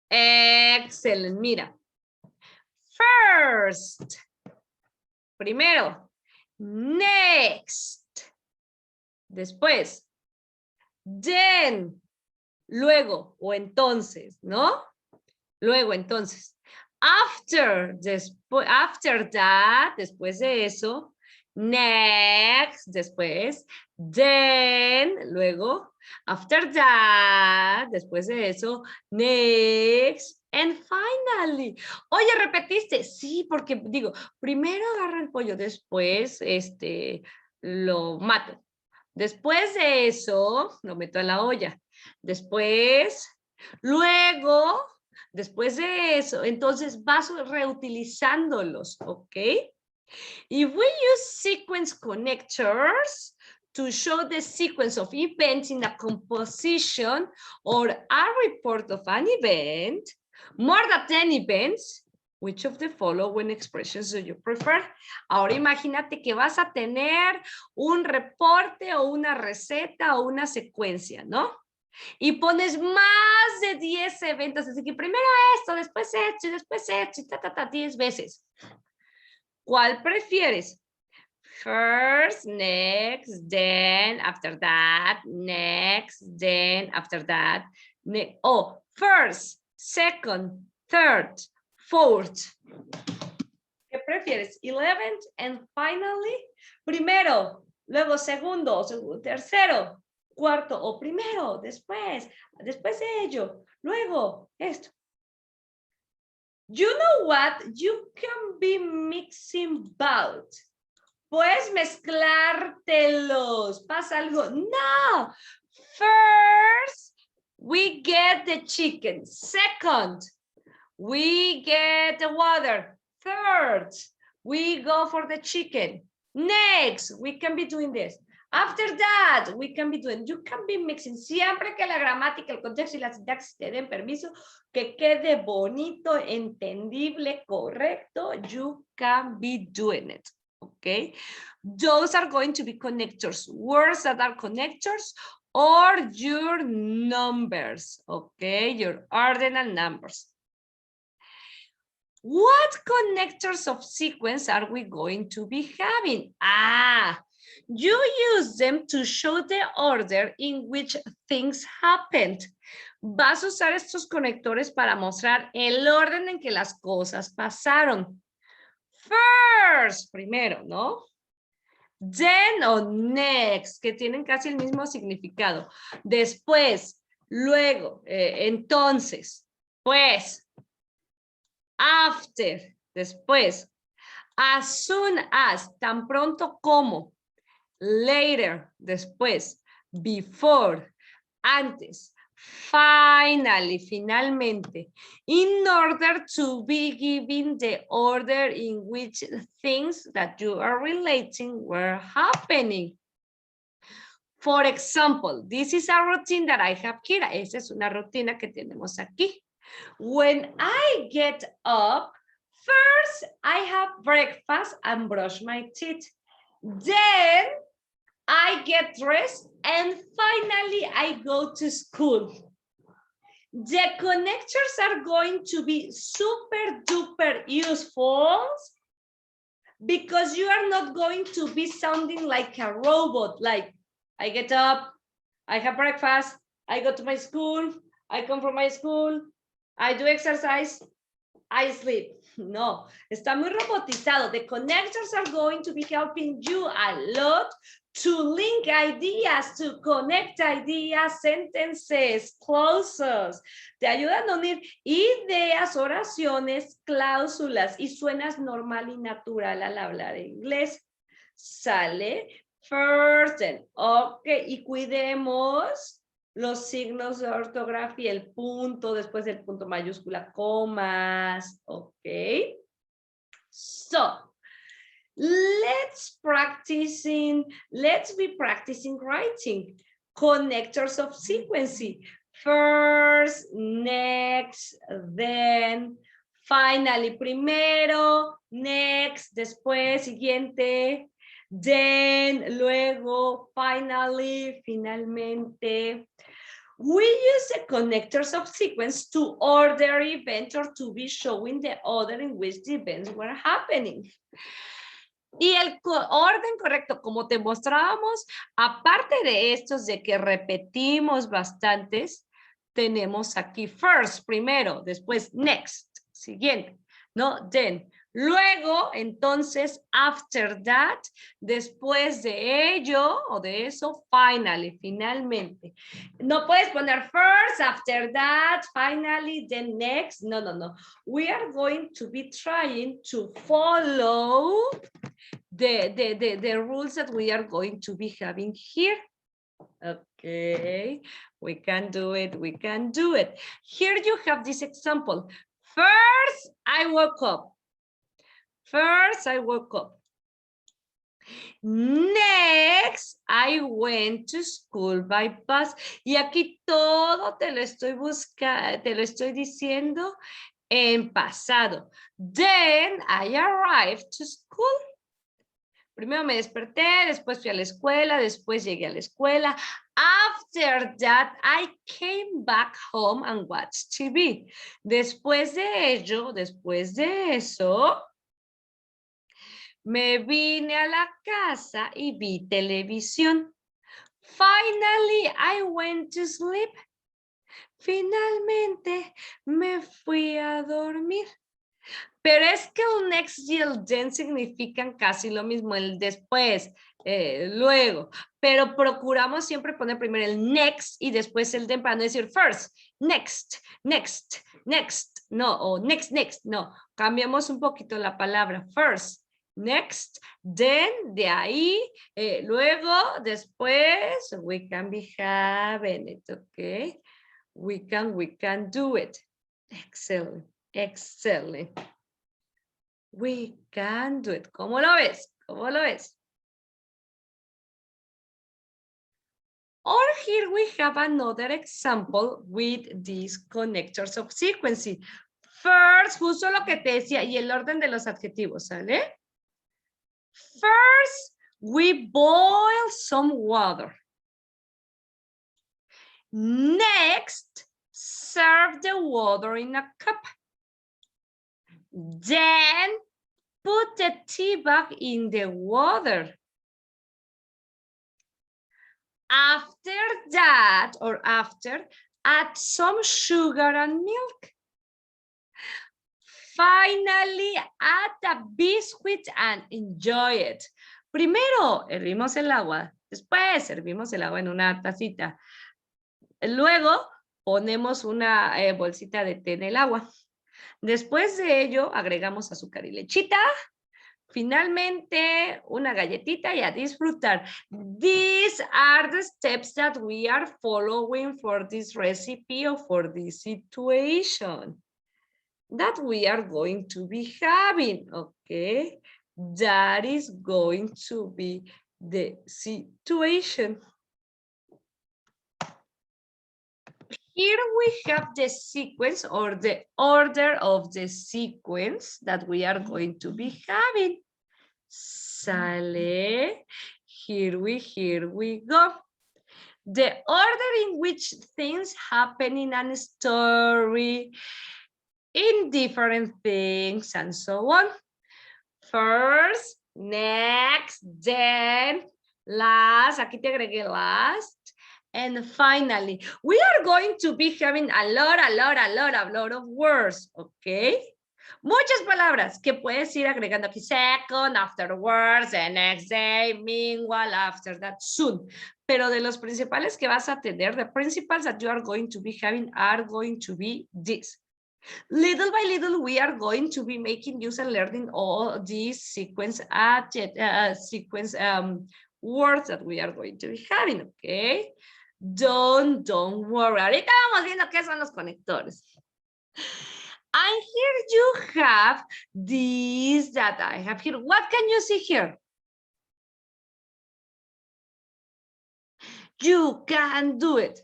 Excellent, mira. First. Primero. Next. Después. Then. Luego o entonces, ¿no? Luego, entonces. After. After that. Después de eso. Next. Después. Then. Luego. After that, después de eso, next, and finally. Oye, ¿repetiste? Sí, porque digo, primero agarro el pollo, después lo mato. Después de eso, lo meto a la olla. Después, luego, después de eso, entonces vas reutilizándolos, ¿ok? If we use sequence connectors, to show the sequence of events in a composition or a report of an event, more than 10 events, which of the following expressions do you prefer? Ahora imagínate que vas a tener un reporte o una receta o una secuencia, ¿no? Y pones más de 10 eventos, así que primero esto, después esto, y después esto, y 10 veces. ¿Cuál prefieres? First, next, then, after that, next, then, after that. Oh, first, second, third, fourth. ¿Qué prefieres? 11th and finally, primero, luego segundo, tercero, cuarto o primero, después de ello, luego esto. You know what? You can be mixing both. Puedes mezclártelos. ¿Pasa algo? No. First, we get the chicken. Second, we get the water. Third, we go for the chicken. Next, we can be doing this. After that, we can be doing, you can be mixing. Siempre que la gramática, el contexto y la sintaxis te den permiso, que quede bonito, entendible, correcto, you can be doing it. Okay, those are going to be connectors, words that are connectors or your numbers, okay, your ordinal numbers. What connectors of sequence are we going to be having? You use them to show the order in which things happened. Vas a usar estos conectores para mostrar el orden en que las cosas pasaron. First, primero, ¿no? Then o next, que tienen casi el mismo significado. Después, luego, entonces, pues, after, después, As soon as, tan pronto como. Later, después. Before, antes. Finally, finalmente. In order to be given the order in which things that you are relating were happening. For example, this is a routine that I have here. Esa es una rutina que tenemos aquí. When I get up, first I have breakfast and brush my teeth. Then I get dressed and finally I go to school. The connectors are going to be super duper useful because you are not going to be sounding like a robot, like I get up, I have breakfast, I go to my school, I come from my school, I do exercise, I sleep. No, está muy robotizado. The connectors are going to be helping you a lot to link ideas, to connect ideas, sentences, clauses. Te ayudan a unir ideas, oraciones, cláusulas y suenas normal y natural al hablar inglés. ¿Sale? First, then. Ok, y cuidemos los signos de ortografía, el punto, después del punto mayúscula, comas, ok. So, let's be practicing writing. Connectors of sequence. First, next, then, finally, primero, next, después, siguiente, then, luego, finally, finalmente. We use the connectors of sequence to order events or to be showing the order in which the events were happening. Y el orden correcto, como te mostrábamos, aparte de estos de que repetimos bastantes, tenemos aquí first, primero, después next, siguiente, ¿no? Then. Luego, entonces, after that, después de ello o de eso, finally, finalmente. No puedes poner first, after that, finally, then next. No, no, no. We are going to be trying to follow the rules that we are going to be having here. Okay, we can do it, we can do it. Here you have this example. First, I woke up. First, I woke up. Next, I went to school by bus. Y aquí todo te lo estoy buscando, te lo estoy diciendo en pasado. Then I arrived to school. Primero me desperté, después fui a la escuela, después llegué a la escuela. After that, I came back home and watched TV. Después de ello, después de eso, me vine a la casa y vi televisión. Finally, I went to sleep. Finalmente, me fui a dormir. Pero es que el next y el then significan casi lo mismo, el después, luego. Pero procuramos siempre poner primero el next y después el then para no decir first, next, next, next, no, o next, next, no. Cambiamos un poquito la palabra first. Next, then, de ahí, luego, después, we can be having it, okay? We can do it. Excellent, excellent. We can do it. ¿Cómo lo ves? ¿Cómo lo ves? Or here we have another example with these connectors of sequence. First, justo lo que te decía, y el orden de los adjetivos, ¿sale? First, we boil some water. Next, serve the water in a cup. Then, put the tea bag in the water. After that, or after, add some sugar and milk. Finally, add a biscuit and enjoy it. Primero, hervimos el agua. Después, servimos el agua en una tacita. Luego, ponemos una bolsita de té en el agua. Después de ello, agregamos azúcar y lechita. Finalmente, una galletita y a disfrutar. These are the steps that we are following for this recipe or for this situation that we are going to be having, okay? That is going to be the situation. Here we have the sequence or the order of the sequence that we are going to be having. Sale. Here we go. The order in which things happen in a story, in different things, and so on. First, next, then, last. Aquí te agregué last. And finally, we are going to be having a lot of words, okay? Muchas palabras que puedes ir agregando aquí. Second, afterwards, the next day, meanwhile, after that, soon. Pero de los principales que vas a tener, the principals that you are going to be having are going to be this. Little by little, we are going to be making use and learning all these sequence words that we are going to be having, okay? Don't worry. Ahorita vamos viendo qué son los conectores. And here you have these that I have here. What can you see here? You can do it.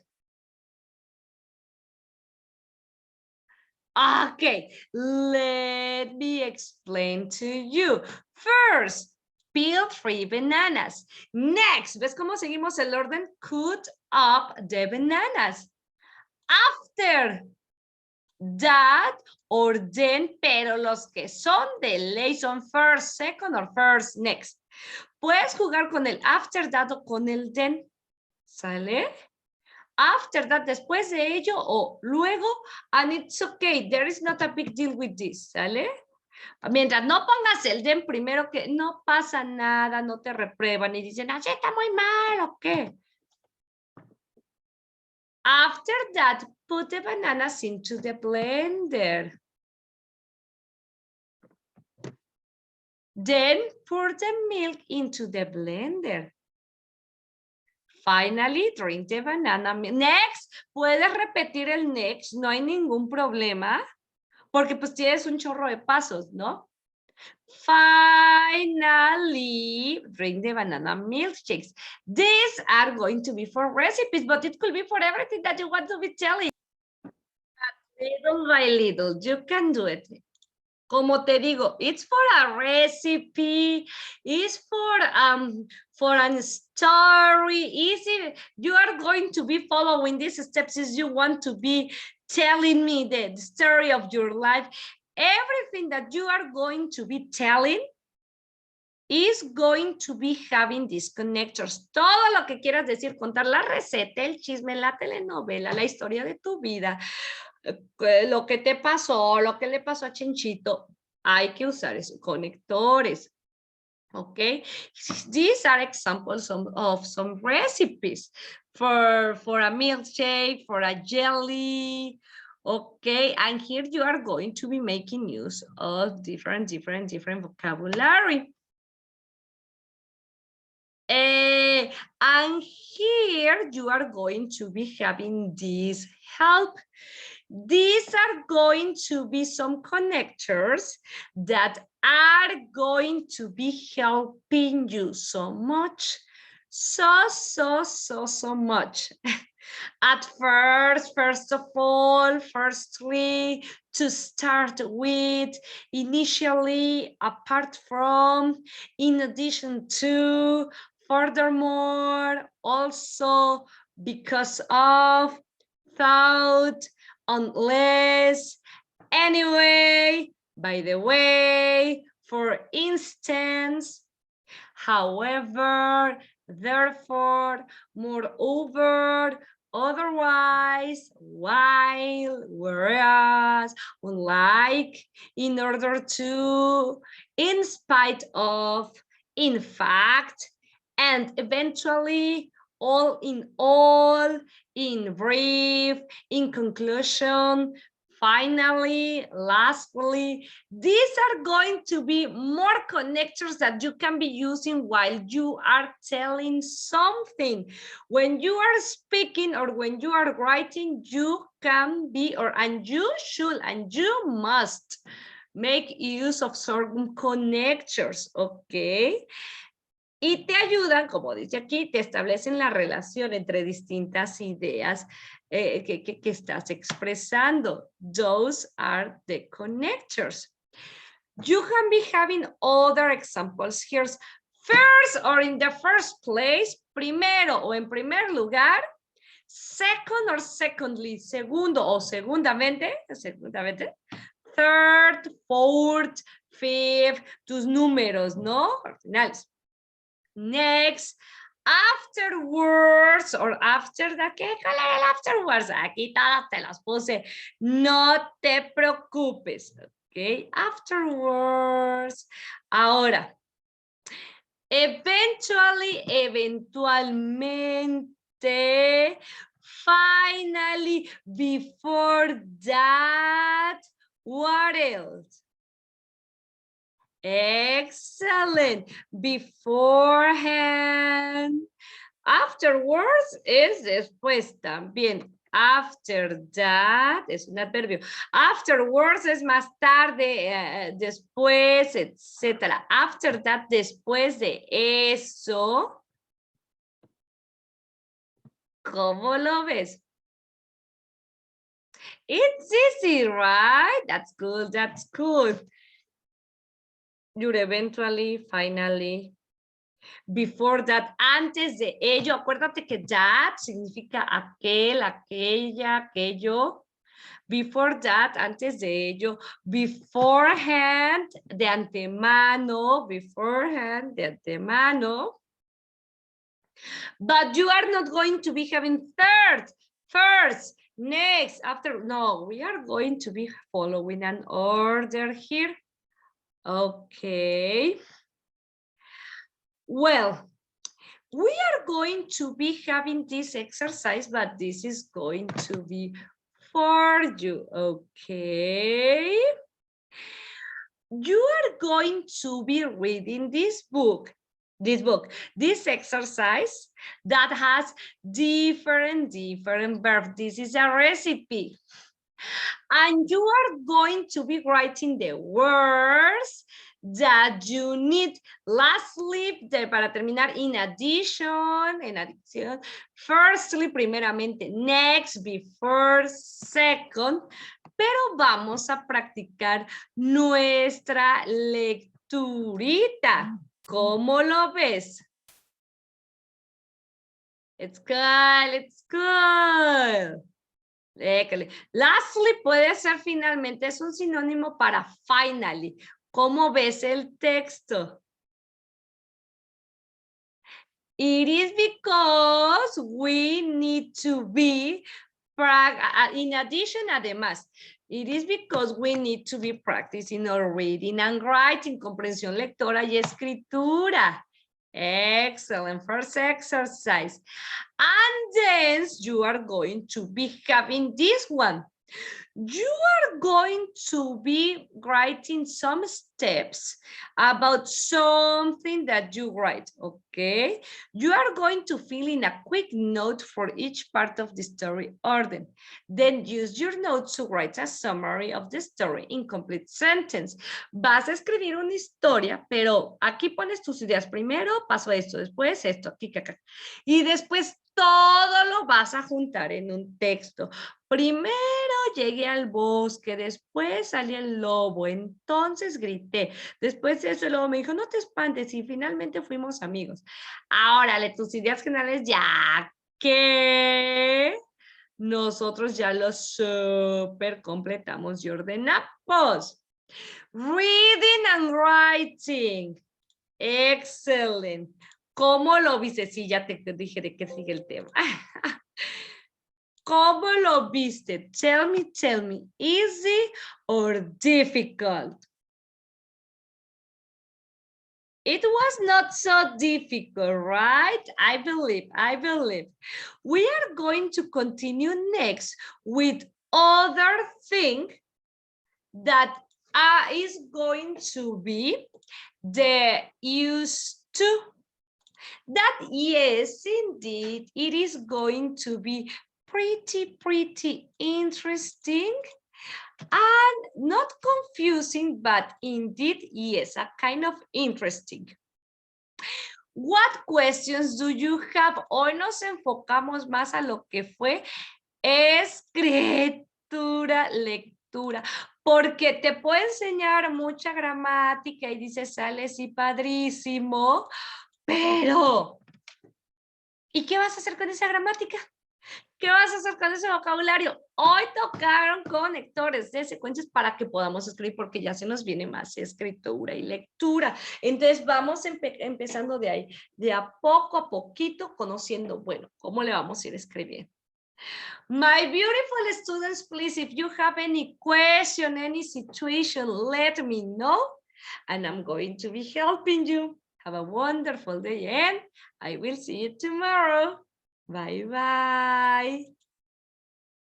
Okay, let me explain to you. First, peel 3 bananas. Next, ¿ves cómo seguimos el orden? Cut up the bananas. After that or then, pero los que son de ley son first, second or first, next. Puedes jugar con el after that o con el then. ¿Sale? After that, después de ello o luego, and it's okay, there is not a big deal with this, ¿sale? Mientras no pongas el den primero, que no pasa nada, no te reprueban y dicen, así está muy mal, ¿o qué? After that, put the bananas into the blender. Then pour the milk into the blender. Finally, drink the banana milk. Next, puedes repetir el next, no hay ningún problema, porque pues tienes un chorro de pasos, ¿no? Finally, drink the banana milkshakes. These are going to be for recipes, but it could be for everything that you want to be telling. Little by little, you can do it. Como te digo, it's for a recipe, it's for a story. Easy. You are going to be following these steps as you want to be telling me the story of your life. Everything that you are going to be telling is going to be having these connectors. Todo lo que quieras decir, contar la receta, el chisme, la telenovela, la historia de tu vida, lo que te pasó, lo que le pasó a Chinchito, hay que usar esos conectores. Okay, these are examples of some recipes for a milkshake, for a jelly. Okay, and here you are going to be making use of different vocabulary. And here you are going to be having this help. These are going to be some connectors that are going to be helping you so much. So much. At first of all, firstly, to start with, initially, apart from, in addition to, furthermore, also, because of, thought, unless, anyway, by the way, for instance, however, therefore, moreover, otherwise, while, whereas, unlike, in order to, in spite of, in fact, and eventually, all in all, in brief, in conclusion, finally, lastly. These are going to be more connectors that you can be using while you are telling something. When you are speaking or when you are writing, you can be, and you should, and you must make use of certain connectors, okay? Y te ayudan, como dice aquí, te establecen la relación entre distintas ideas que estás expresando. Those are the connectors. You can be having other examples here. First or in the first place, primero o en primer lugar. Second or secondly, segundo o segundamente. Third, fourth, fifth, tus números, ¿no? Ordinales. Next, afterwards, or after the, ¿qué color el afterwards? Aquí todas te las puse. No te preocupes, ¿ok? Afterwards. Ahora, eventually, eventualmente, finally, before that, what else? Excellent. Beforehand. Afterwards es después también. After that es un adverbio. Afterwards es más tarde, después, etcétera. After that, después de eso. ¿Cómo lo ves? It's easy, right? That's good, that's good. You're eventually, finally, before that, antes de ello. Acuérdate que that significa aquel, aquella, aquello. Before that, antes de ello. Beforehand, de antemano. Beforehand, de antemano. But you are not going to be having third, first, next, after. No, we are going to be following an order here. Okay. Well, we are going to be having this exercise, but this is going to be for you, okay? You are going to be reading this exercise that has different verbs. This is a recipe. And you are going to be writing the words that you need. Lastly, para terminar, in addition, firstly, primeramente, next, before, second, pero vamos a practicar nuestra lecturita. ¿Cómo lo ves? It's good, it's good. Lastly puede ser finalmente, es un sinónimo para finally. ¿Cómo ves el texto? It is because we need to be, in addition, además, it is because we need to be practicing our reading and writing, comprensión lectora y escritura. Excellent, first exercise. And then you are going to be having this one. You are going to be writing some steps about something that you write, okay? You are going to fill in a quick note for each part of the story order. Then use your notes to write a summary of the story in complete sentence. Vas a escribir una historia, pero aquí pones tus ideas. Primero paso esto, después esto, aquí, acá. Y después todo lo vas a juntar en un texto. Primero llegué al bosque, después salí el lobo, entonces grité. Después de eso el lobo me dijo, no te espantes, y finalmente fuimos amigos. Ahora, tus ideas generales ya que nosotros ya los super completamos y ordenamos. Reading and writing. Excellent. ¿Cómo lo viste? Sí, ya te dije de qué sigue el tema. ¿Cómo lo viste? Tell me, easy or difficult? It was not so difficult, right? I believe. We are going to continue next with other thing that is going to be the used to. That yes, indeed, it is going to be pretty interesting and not confusing, but indeed, yes, a kind of interesting. What questions do you have? Hoy nos enfocamos más a lo que fue escritura, lectura, porque te puedo enseñar mucha gramática y dices, sale sí, padrísimo, pero ¿y qué vas a hacer con esa gramática? ¿Qué vas a hacer con ese vocabulario? Hoy tocaron conectores de secuencias para que podamos escribir, porque ya se nos viene más escritura y lectura. Entonces vamos empezando de ahí, de a poquito, conociendo, bueno, cómo le vamos a ir escribiendo. My beautiful students, please, if you have any question, any situation, let me know, and I'm going to be helping you. Have a wonderful day, and I will see you tomorrow. Bye-bye.